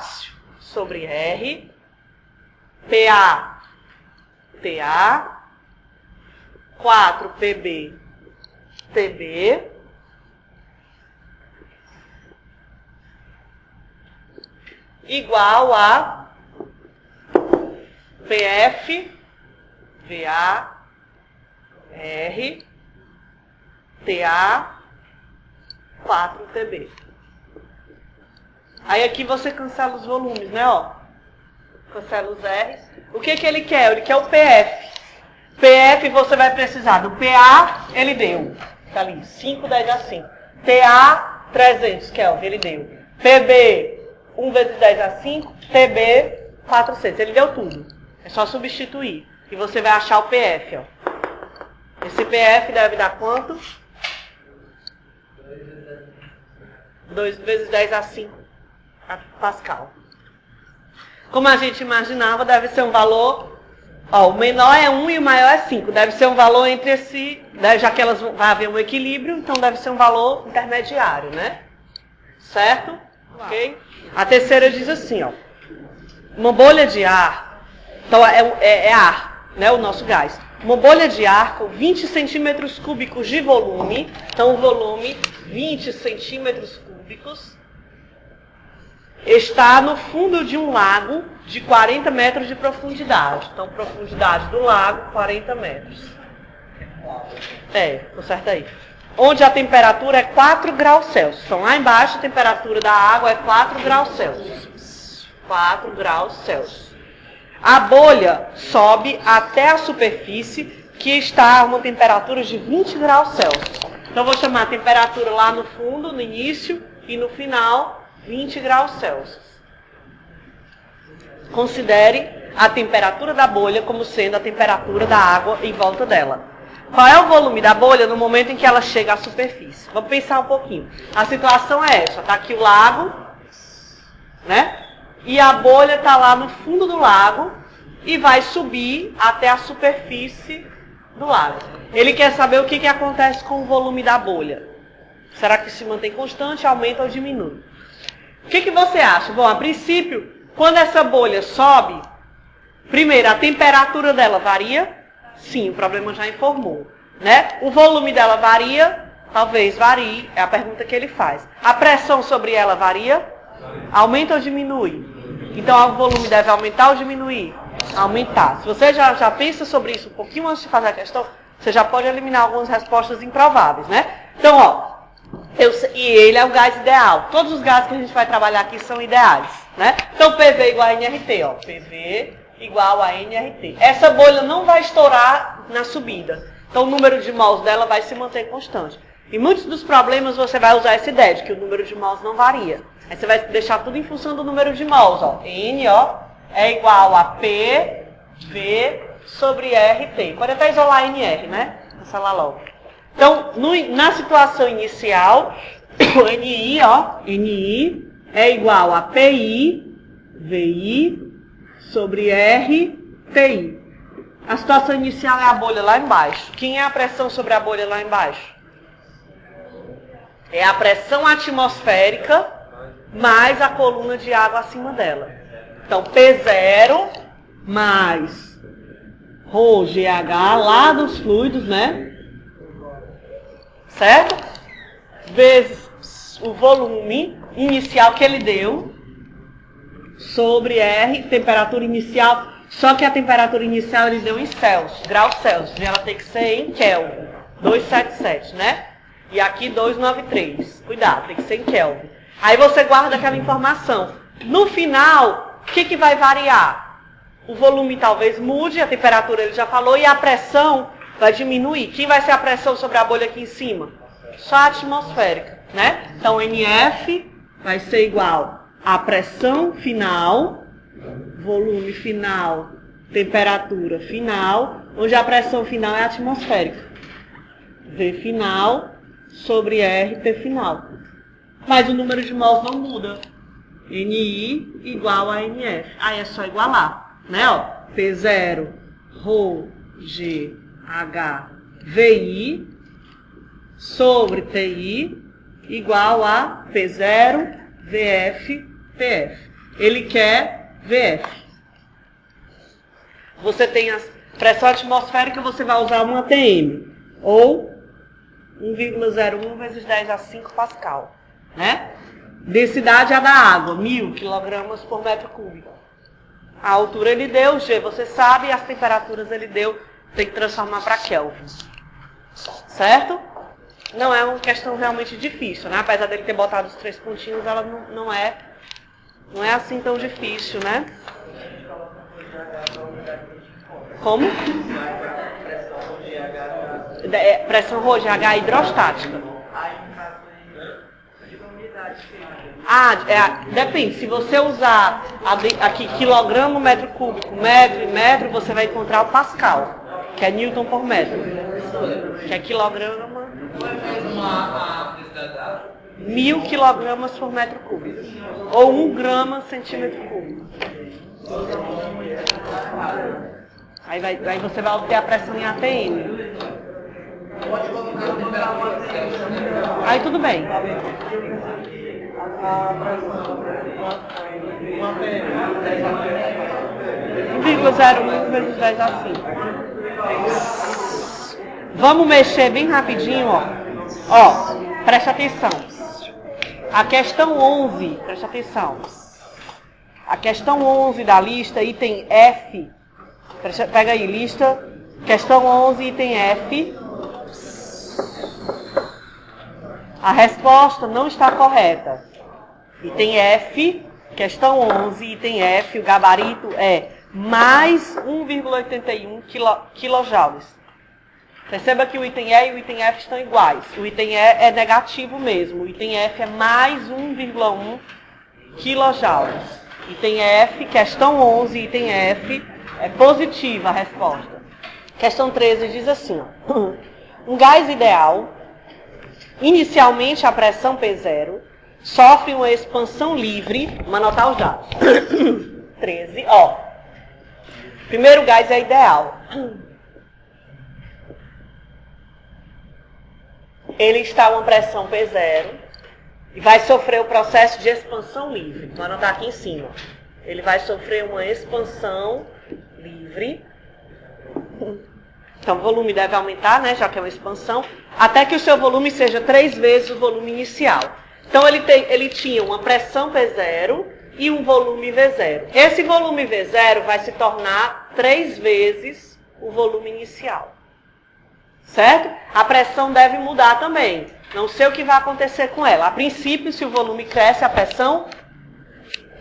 Speaker 1: sobre R, PA, TA, 4 PB, TB, igual a PF, VA, R, TA, 4 TB. Aí aqui você cancela os volumes, né? Ó, cancela os R's. O que ele quer? Ele quer o PF. PF você vai precisar do PA, ele deu. Tá ali, 5, 10 a 5. TA, 300 Kelvin, ele deu. PB, 1 vezes 10 a 5. TB, 400. Ele deu tudo. É só substituir. E você vai achar o PF, ó. Esse PF deve dar quanto? 2 vezes 10 a 5 Pascal. Como a gente imaginava, deve ser um valor... Ó, o menor é 1 e o maior é 5. Deve ser um valor entre esse... Já que elas vai haver um equilíbrio, então deve ser um valor intermediário, né? Certo? Ok? A terceira diz assim, ó. Uma bolha de ar... Então, é ar, né? O nosso gás. Uma bolha de ar com 20 centímetros cúbicos de volume. Então, o volume, 20 centímetros cúbicos, está no fundo de um lago de 40 metros de profundidade. Então, profundidade do lago, 40 metros. Conserta aí. Onde a temperatura é 4 graus Celsius. Então, lá embaixo, a temperatura da água é 4 graus Celsius. 4 graus Celsius. A bolha sobe até a superfície, que está a uma temperatura de 20 graus Celsius. Então, vou chamar a temperatura lá no fundo, no início, e no final, 20 graus Celsius. Considere a temperatura da bolha como sendo a temperatura da água em volta dela. Qual é o volume da bolha no momento em que ela chega à superfície? Vamos pensar um pouquinho. A situação é essa. Está aqui o lago, né? E a bolha está lá no fundo do lago e vai subir até a superfície do lago. Ele quer saber o que acontece com o volume da bolha. Será que se mantém constante, aumenta ou diminui? O que você acha? Bom, a princípio, quando essa bolha sobe, primeiro, a temperatura dela varia? Sim, o problema já informou, né? O volume dela varia? Talvez varie, é a pergunta que ele faz. A pressão sobre ela varia? Aumenta ou diminui? Então, o volume deve aumentar ou diminuir? Aumentar. Se você já pensa sobre isso um pouquinho antes de fazer a questão, você já pode eliminar algumas respostas improváveis, né? Então, ó, e ele é o gás ideal. Todos os gases que a gente vai trabalhar aqui são ideais, né? Então, PV igual a NRT, ó. PV igual a NRT. Essa bolha não vai estourar na subida. Então, o número de mols dela vai se manter constante. Em muitos dos problemas, você vai usar essa ideia de que o número de mols não varia. Aí você vai deixar tudo em função do número de mols, ó. N, ó, é igual a P, V sobre RT. Pode até isolar NR, né? Cancelar logo. Então, na situação inicial, o NI, ó, NI é igual a PI, VI sobre RTI. A situação inicial é a bolha lá embaixo. Quem é a pressão sobre a bolha lá embaixo? É a pressão atmosférica mais a coluna de água acima dela. Então, P0 mais ρGH lá dos fluidos, né? Certo? Vezes o volume inicial que ele deu sobre R, temperatura inicial. Só que a temperatura inicial ele deu em Celsius, graus Celsius. E ela tem que ser em Kelvin. 277, né? E aqui 293. Cuidado, tem que ser em Kelvin. Aí você guarda aquela informação. No final, o que vai variar? O volume talvez mude, a temperatura ele já falou, e a pressão vai diminuir. Quem vai ser a pressão sobre a bolha aqui em cima? Só a atmosférica, né? Então, NF vai ser igual a pressão final, volume final, temperatura final, onde a pressão final é atmosférica. V final sobre RT final. Mas o número de mols não muda. NI igual a NF. Aí é só igualar, né? Ó, P0, ρ, G, H, VI sobre TI igual a P0, VF, PF. Ele quer VF. Você tem a pressão atmosférica, você vai usar uma ATM. Ou 1,01 vezes 10 a 5 Pascal, né? Densidade é a da água, 1000 kg por metro cúbico. A altura ele deu, G você sabe, e as temperaturas ele deu, tem que transformar para Kelvin. Certo? Não é uma questão realmente difícil, né? Apesar dele ter botado os 3 pontinhos, ela não é assim tão difícil, né? Como? Pressão ρ de H hidrostática. Depende. Se você usar aqui quilograma, metro cúbico, metro e metro, você vai encontrar o Pascal, que é Newton por metro. Que é quilograma. 1000 quilogramas por metro cúbico. Ou 1 grama centímetro cúbico. Aí você vai obter a pressão em ATM. Aí tudo bem. 1,01 vezes 10 a 5. Vamos mexer bem rapidinho, ó. Ó, preste atenção. A questão 11, preste atenção. A questão 11 da lista, item F. Pega aí, lista. Questão 11, item F. A resposta não está correta. Item F, questão 11, item F, o gabarito é mais 1,81 kJ. Perceba que o item E e o item F estão iguais. O item E é negativo mesmo. O item F é mais 1,1 kJ. Item F, questão 11, item F, é positiva a resposta. Questão 13 diz assim, ó. Um gás ideal, inicialmente a pressão P0, sofre uma expansão livre, vamos anotar os dados. 13, ó. Primeiro gás é ideal. Ele está a uma pressão P0 e vai sofrer o processo de expansão livre. Vou anotar aqui em cima. Ele vai sofrer uma expansão livre. Então, o volume deve aumentar, né, já que é uma expansão, até que o seu volume seja 3 vezes o volume inicial. Então, ele tinha uma pressão P0 e um volume V0. Esse volume V0 vai se tornar 3 vezes o volume inicial. Certo? A pressão deve mudar também. Não sei o que vai acontecer com ela. A princípio, se o volume cresce, a pressão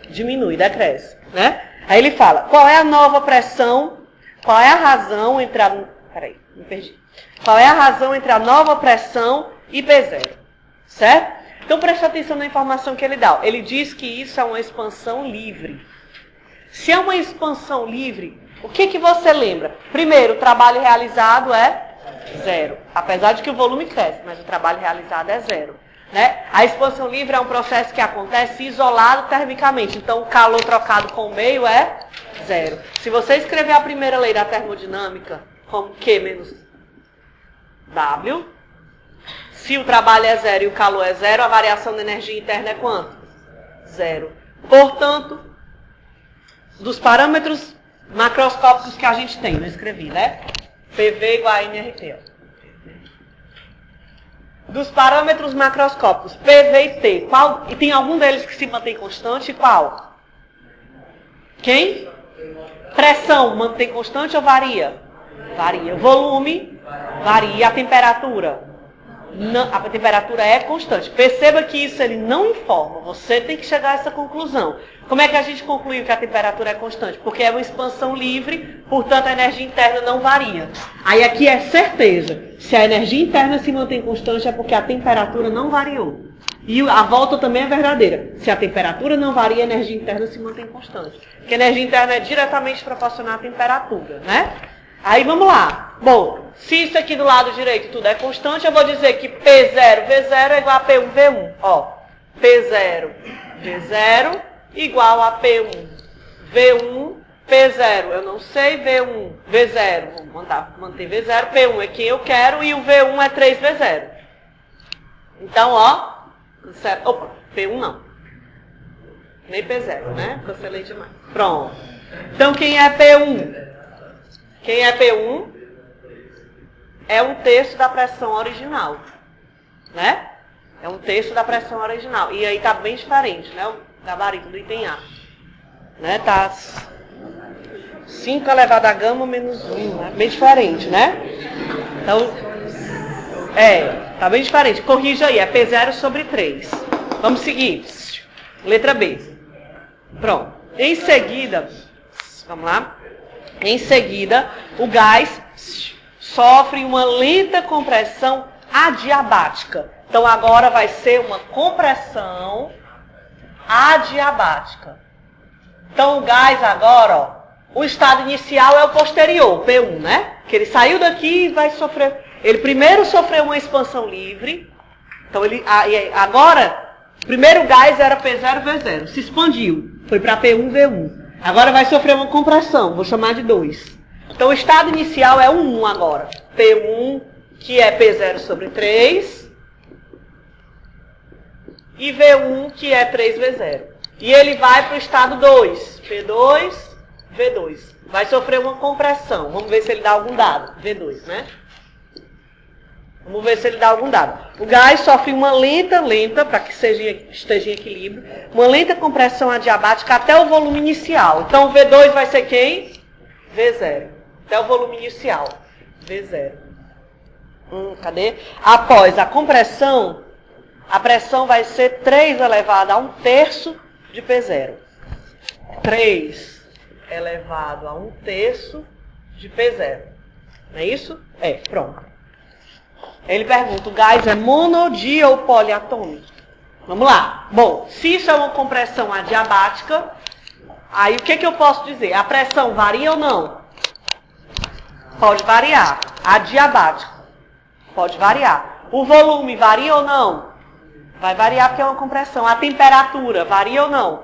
Speaker 1: diminui, decresce, né? Aí ele fala, qual é a nova pressão, qual é a razão entre a... Peraí, me perdi. Qual é a razão entre a nova pressão e P0? Certo? Então, preste atenção na informação que ele dá. Ele diz que isso é uma expansão livre. Se é uma expansão livre, o que você lembra? Primeiro, o trabalho realizado é 0. Apesar de que o volume cresce, mas o trabalho realizado é 0. Né? A expansão livre é um processo que acontece isolado termicamente. Então, o calor trocado com o meio é 0. Se você escrever a primeira lei da termodinâmica como Q menos W, se o trabalho é 0 e o calor é 0, a variação da energia interna é quanto? 0. Portanto, dos parâmetros macroscópicos que a gente tem, eu escrevi, né? PV igual a nRT. Dos parâmetros macroscópicos, PV e T, e tem algum deles que se mantém constante? Qual? Quem? Pressão, mantém constante ou varia? Varia. Volume? Varia. A temperatura? a temperatura é constante. Perceba que isso ele não informa, você tem que chegar a essa conclusão. Como é que a gente concluiu que a temperatura é constante? Porque é uma expansão livre, portanto a energia interna não varia. Aí aqui é certeza, se a energia interna se mantém constante é porque a temperatura não variou. E a volta também é verdadeira. Se a temperatura não varia, a energia interna se mantém constante. Porque a energia interna é diretamente proporcional à temperatura, né? Aí vamos lá. Bom, se isso aqui do lado direito tudo é constante, eu vou dizer que P0, V0 é igual a P1, V1. Ó, P0, V0 igual a P1, V1, P0. Eu não sei, V1, V0. Vou manter V0, P1 é quem eu quero e o V1 é 3V0. Então, ó, opa, P1 não. Nem P0, né? Cancelei demais. Pronto. Então, quem é P1? Quem é P1 é 1/3 da pressão original, né? É 1/3 da pressão original. E aí tá bem diferente, né? O gabarito do item A. Né? Tá 5 elevado a gama menos 1, né? Bem diferente, né? Então, tá bem diferente. Corrija aí, é P0 sobre 3. Vamos seguir. Letra B. Pronto. Em seguida, vamos lá. Em seguida, o gás sofre uma lenta compressão adiabática. Então, agora vai ser uma compressão adiabática. Então, o gás agora, ó, o estado inicial é o posterior, P1, né? Que ele saiu daqui e vai sofrer... Ele primeiro sofreu uma expansão livre. Então, agora, o primeiro gás era P0, V0. Se expandiu. Foi para P1, V1. Agora vai sofrer uma compressão, vou chamar de 2. Então o estado inicial é o 1 agora. P1, que é P0 sobre 3. E V1, que é 3V0. E ele vai para o estado 2. P2, V2. Vai sofrer uma compressão. Vamos ver se ele dá algum dado. V2, né? Vamos ver se ele dá algum dado. O gás sofre uma lenta, para que esteja em equilíbrio, uma lenta compressão adiabática até o volume inicial. Então, o V2 vai ser quem? V0. Até o volume inicial. V0. Cadê? Após a compressão, a pressão vai ser 3 elevado a 1/3 de P0. 3 elevado a 1/3 de P0. Não é isso? Pronto. Ele pergunta, o gás é mono, di ou poliatômico? Vamos lá. Bom, se isso é uma compressão adiabática, aí o que eu posso dizer? A pressão varia ou não? Pode variar. Adiabático. Pode variar. O volume varia ou não? Vai variar porque é uma compressão. A temperatura varia ou não?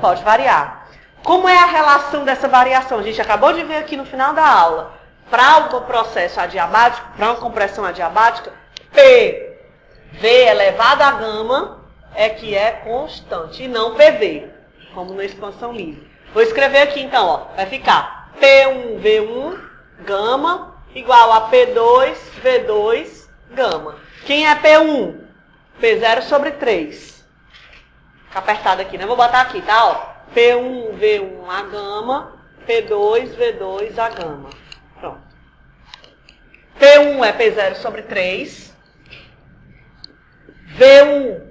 Speaker 1: Pode variar. Como é a relação dessa variação? A gente acabou de ver aqui no final da aula. Para o processo adiabático, para uma compressão adiabática, PV elevado a gama é que é constante, e não PV, como na expansão livre. Vou escrever aqui então, ó, vai ficar P1V1 gama igual a P2 V2 gama. Quem é P1? P0 sobre 3. Fica apertado aqui, né? Vou botar aqui, tá? Ó, P1V1 a gama, P2 V2 a gama. Pronto. P1 é P0 sobre 3. V1,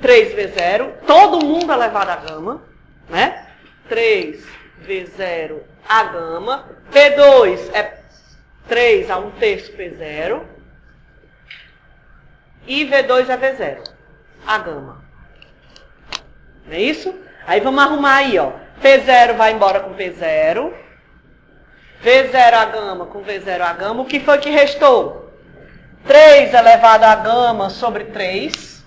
Speaker 1: 3V0. Todo mundo elevado a gama, né? 3V0 a gama. P2 é 3 a 1/3 P0. E V2 é V0 a gama. Não é isso? Aí vamos arrumar aí, ó. P0 vai embora com P0. V0 a gama com V0 a gama. O que foi que restou? 3 elevado a gama sobre 3.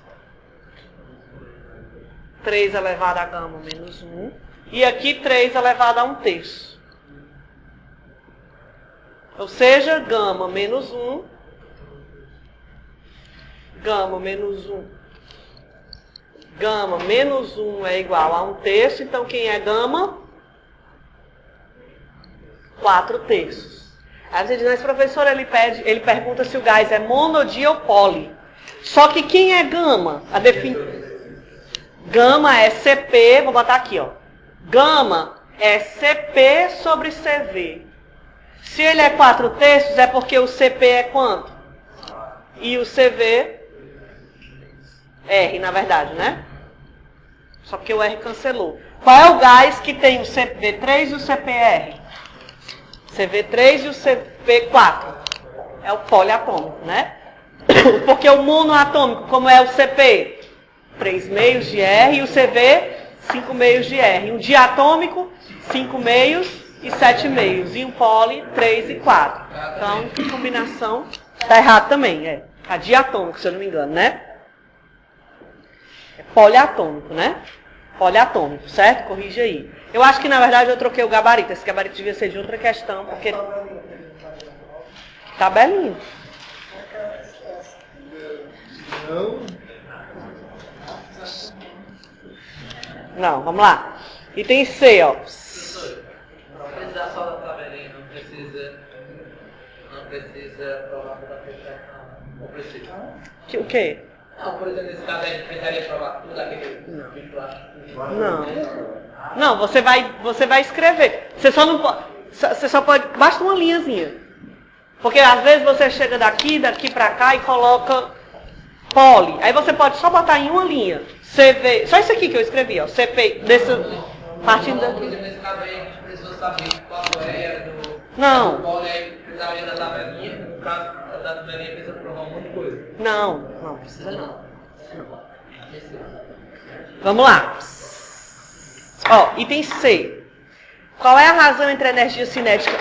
Speaker 1: 3 elevado a gama menos 1. E aqui 3 elevado a 1/3. Ou seja, gama menos 1. Gama menos 1. Gama menos 1 é igual a 1/3. Então, quem é gama? 4/3. Aí você diz, mas professor, ele pergunta se o gás é mono, di ou poli. Só que quem é gama? Gama é CP, vou botar aqui, ó. Gama é CP sobre CV. Se ele é 4/3, é porque o CP é quanto? E o CV R, na verdade, né? Só porque o R cancelou. Qual é o gás que tem o CV3 e o CPR? CV3 e o CP4. É o poliatômico, né? Porque o monoatômico, como é o CP? 3 meios de R e o CV, 5 meios de R. Um diatômico, 5 meios e 7 meios. E um poli, 3 e 4. Então, que combinação? Tá errado também, é. A diatômico, se eu não me engano, né? É poliatômico, né? Poliatômico, certo? Corrige aí. Eu acho que, na verdade, eu troquei o gabarito. Esse gabarito devia ser de outra questão, porque... Tabelinha. Não, vamos lá. Item C, ó.
Speaker 2: Não precisa só da tabelinha, não precisa provar toda a questão. Não precisa.
Speaker 1: O quê?
Speaker 2: Não, por exemplo, nesse caso a gente precisaria provar tudo aquele...
Speaker 1: Não, você vai escrever. Você só pode... Basta uma linhazinha. Porque às vezes você chega daqui pra cá e coloca poli. Aí você pode só botar em uma linha. CV, só isso aqui que eu escrevi, ó. CP, partindo daqui.
Speaker 2: Nesse caso aí a gente precisou saber qual é do...
Speaker 1: Não.
Speaker 2: Do poli aí precisaria da tabelinha. No caso da tabelinha precisa provar um monte de coisa.
Speaker 1: Não precisa não. Vamos lá. Ó, item C. Qual é a razão entre a energia cinética?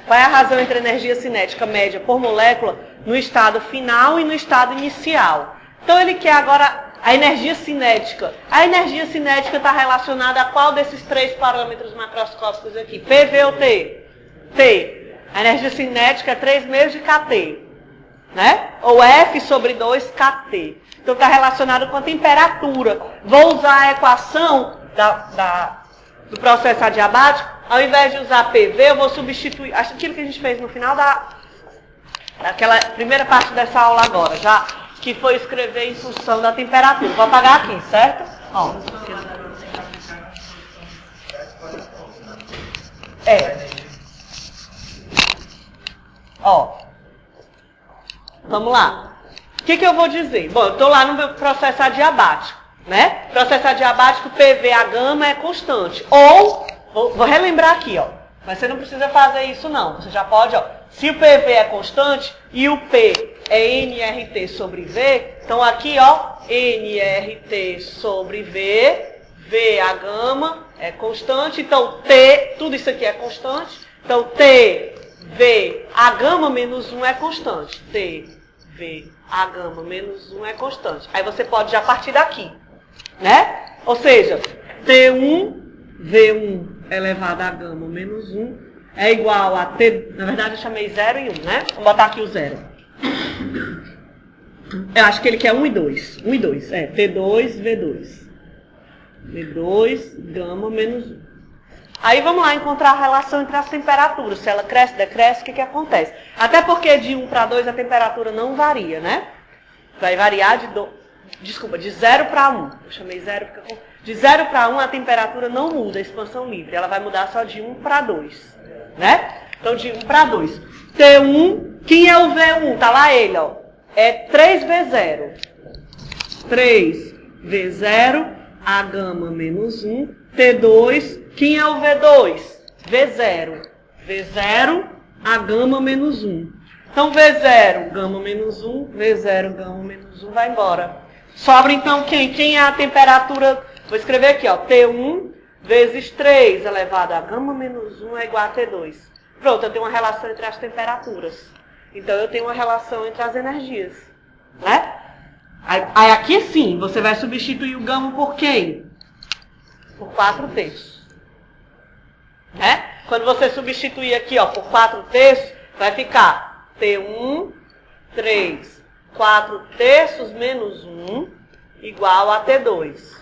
Speaker 1: Qual é a razão entre a energia cinética média por molécula no estado final e no estado inicial? Então ele quer agora a energia cinética. A energia cinética está relacionada a qual desses três parâmetros macroscópicos aqui? PV ou T? T. A energia cinética é 3 meios de kT. Né? Ou F sobre 2 kT. Então está relacionado com a temperatura. Vou usar a equação do processo adiabático. Ao invés de usar PV, eu vou substituir aquilo que a gente fez no final daquela primeira parte dessa aula agora, já que foi escrever em função da temperatura. Vou apagar aqui, certo? Ó. Ó. Vamos lá. O que eu vou dizer? Bom, eu estou lá no meu processo adiabático, né? Processo adiabático, PV, a gama é constante. Ou, vou relembrar aqui, ó. Mas você não precisa fazer isso não. Você já pode, ó. Se o PV é constante e o P é nRT sobre V, então aqui, ó, nRT sobre V, V, a gama, é constante. Então, T, tudo isso aqui é constante. Então, T, V, a gama menos 1 é constante. T, V, a gama menos 1 é constante. Aí você pode já partir daqui, né? Ou seja, T1, V1 elevado a gama menos 1 é igual a T... Na verdade, eu chamei 0 e 1, né? Vou botar aqui o 0. Eu acho que ele quer 1 e 2. 1 e 2, é. T2, V2. V2, gama menos 1. Aí vamos lá encontrar a relação entre as temperaturas. Se ela cresce, decresce, o que acontece? Até porque de 1 para 2 a temperatura não varia, né? Vai variar de 0 para 1. Eu chamei 0 porque... De 0 para 1 a temperatura não muda, a expansão livre. Ela vai mudar só de 1 para 2. Né? Então de 1 para 2. T1, quem é o V1? Tá lá ele, ó. É 3V0. 3V0, a gama menos 1. T2, quem é o V2? V0. V0, a gama menos 1. Então V0, gama menos 1. V0, gama menos 1, vai embora. Sobra então quem? Quem é a temperatura? Vou escrever aqui, ó. T1 vezes 3 elevado a gama menos 1 é igual a T2. Pronto, eu tenho uma relação entre as temperaturas. Então eu tenho uma relação entre as energias. Né? Aí aqui sim, você vai substituir o gama por quem? Por 4/3. Né? Quando você substituir aqui, ó, por 4/3, vai ficar T1, 3, 4/3 menos 1 igual a T2.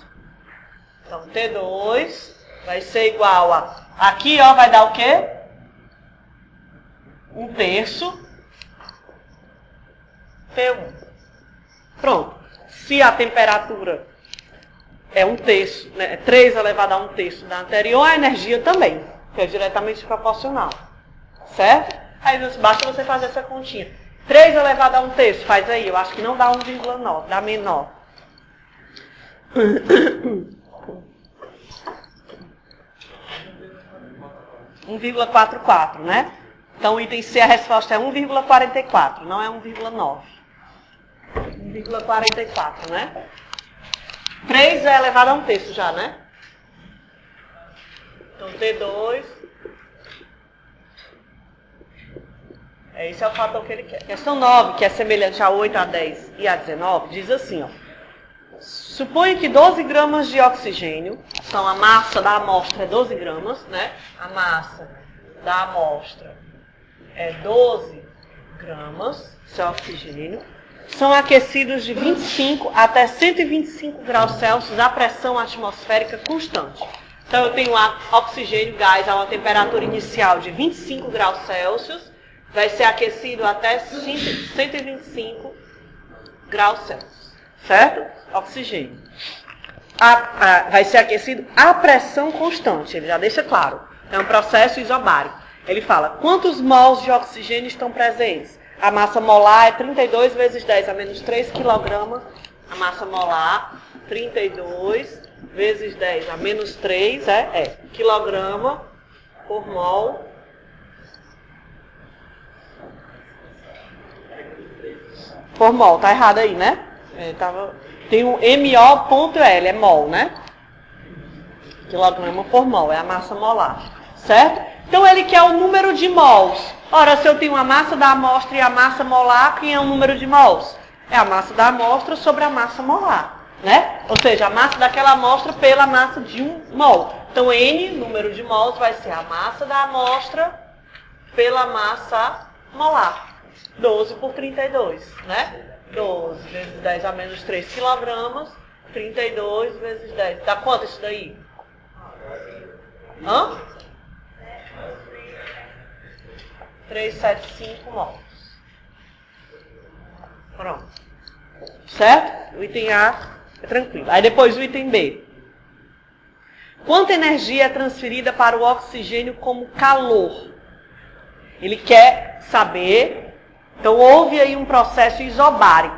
Speaker 1: Então, T2 vai ser igual a... Aqui, ó, vai dar o quê? 1/3 T1. Pronto. Se a temperatura é 1/3, né, 3 elevado a 1/3 da anterior, a energia também, que é diretamente proporcional. Certo? Aí basta você fazer essa continha. 3 elevado a 1/3, faz aí. Eu acho que não dá 1,9, dá menor. 1,44, né? Então, o item C, a resposta é 1,44, não é 1,9. 1,44, né? 3 é elevado a 1/3 já, né? Então, T2. Esse é o fator que ele quer. Questão 9, que é semelhante a 8, a 10 e a 19, diz assim, ó. Suponha que 12 gramas de oxigênio, então a massa da amostra é 12 gramas, né? A massa da amostra é 12 gramas, isso é oxigênio, são aquecidos de 25 até 125 graus Celsius a pressão atmosférica constante. Então eu tenho oxigênio, gás, a uma temperatura inicial de 25 graus Celsius, vai ser aquecido até 125 graus Celsius, certo? Oxigênio. Vai ser aquecido a pressão constante, ele já deixa claro. É um processo isobárico. Ele fala, quantos mols de oxigênio estão presentes? A massa molar é 32 vezes 10 a menos 3 kg. A massa molar, 32 vezes 10 a menos 3 quilograma por mol. Por mol, tá errado aí, né? Tem um MO.L, é mol, né? Quilograma por mol, é a massa molar, certo? Então ele quer o número de mols. Ora, se eu tenho a massa da amostra e a massa molar, quem é o número de mols? É a massa da amostra sobre a massa molar, né? Ou seja, a massa daquela amostra pela massa de um mol. Então N, número de mols, vai ser a massa da amostra pela massa molar. 12 por 32, né? 12 vezes 10 a menos 3 kg, 32 vezes 10. Dá quanto isso daí? Hã? 375 mols. Pronto. Certo? O item A é tranquilo. Aí depois o item B. Quanta energia é transferida para o oxigênio como calor? Ele quer saber. Então houve aí um processo isobárico.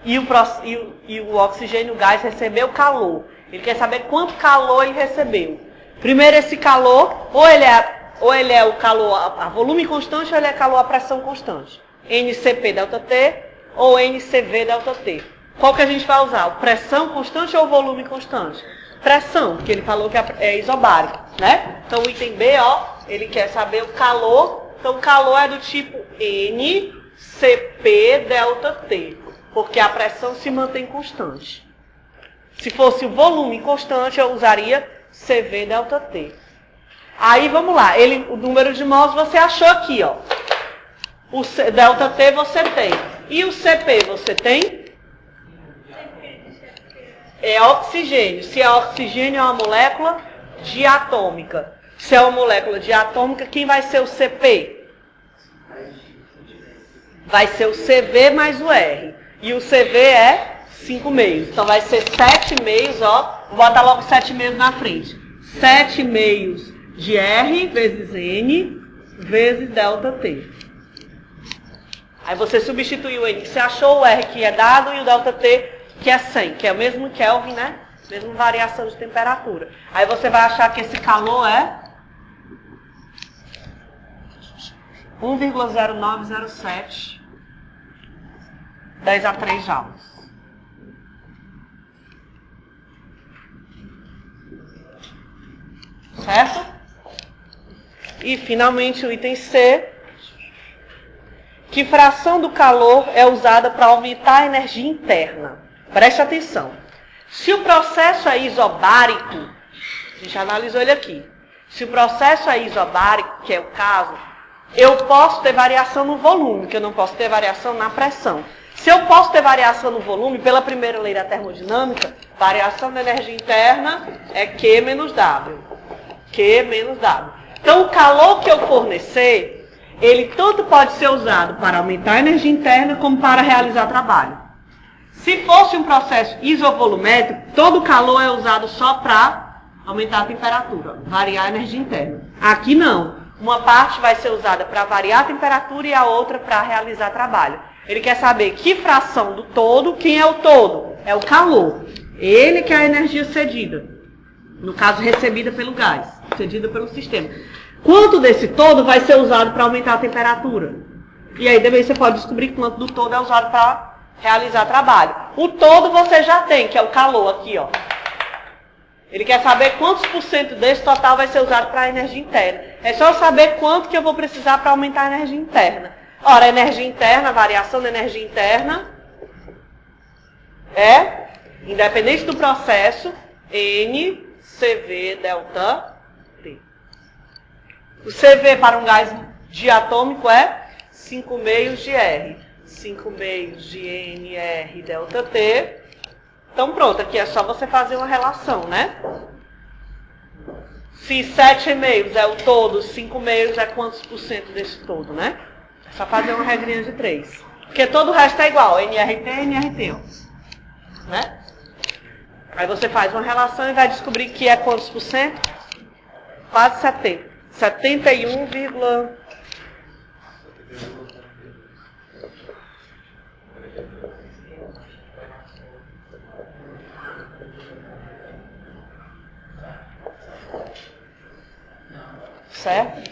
Speaker 1: E o oxigênio, o gás, recebeu calor. Ele quer saber quanto calor ele recebeu. Primeiro, esse calor, ou ele é o calor a volume constante, ou ele é calor a pressão constante. NCP delta T ou NCV delta T. Qual que a gente vai usar? Pressão constante ou volume constante? Pressão, porque ele falou que é isobárico, né? Então o item B, ó, ele quer saber o calor. Então o calor é do tipo NCP delta T, porque a pressão se mantém constante. Se fosse o volume constante, eu usaria CV delta T. Aí, vamos lá. O número de mols você achou aqui, ó. O delta T você tem. E o CP você tem? É oxigênio. Se é oxigênio, é uma molécula diatômica. Se é uma molécula diatômica, quem vai ser o CP? Vai ser o CV mais o R. E o CV é 5 meios. Então vai ser 7 meios, ó. Vou botar logo 7 meios na frente. 7 meios de R vezes N vezes delta T. Aí você substitui o N que você achou, o R que é dado e o delta T que é 100, que é o mesmo Kelvin, né? Mesma variação de temperatura. Aí você vai achar que esse calor é 1,0907 10 a 3 joules. Certo? E, finalmente, o item C. Que fração do calor é usada para aumentar a energia interna? Preste atenção. Se o processo é isobárico, a gente já analisou ele aqui. Se o processo é isobárico, que é o caso, eu posso ter variação no volume, que eu não posso ter variação na pressão. Se eu posso ter variação no volume, pela primeira lei da termodinâmica, variação da energia interna é Q menos W. Q menos W. Então, o calor que eu fornecer, ele tanto pode ser usado para aumentar a energia interna, como para realizar trabalho. Se fosse um processo isovolumétrico, todo o calor é usado só para aumentar a temperatura, variar a energia interna. Aqui não. Uma parte vai ser usada para variar a temperatura e a outra para realizar trabalho. Ele quer saber que fração do todo, quem é o todo? É o calor. Ele que é a energia cedida. No caso, recebida pelo gás, cedida pelo sistema. Quanto desse todo vai ser usado para aumentar a temperatura? E aí também você pode descobrir quanto do todo é usado para realizar trabalho. O todo você já tem, que é o calor aqui, ó. Ele quer saber quantos por cento desse total vai ser usado para a energia interna. É só saber quanto que eu vou precisar para aumentar a energia interna. Ora, a energia interna, a variação da energia interna é, independente do processo, N CV delta T. O CV para um gás diatômico é 5 meios de R. 5 meios de NR delta T. Então pronto, aqui é só você fazer uma relação, né? Se 7 meios é o todo, 5 meios é quantos por cento desse todo, né? É só fazer uma regrinha de 3. Porque todo o resto é igual, NRT, NRT, ó. Né? Aí você faz uma relação e vai descobrir que é quantos por cento? Quase 70. 71, certo?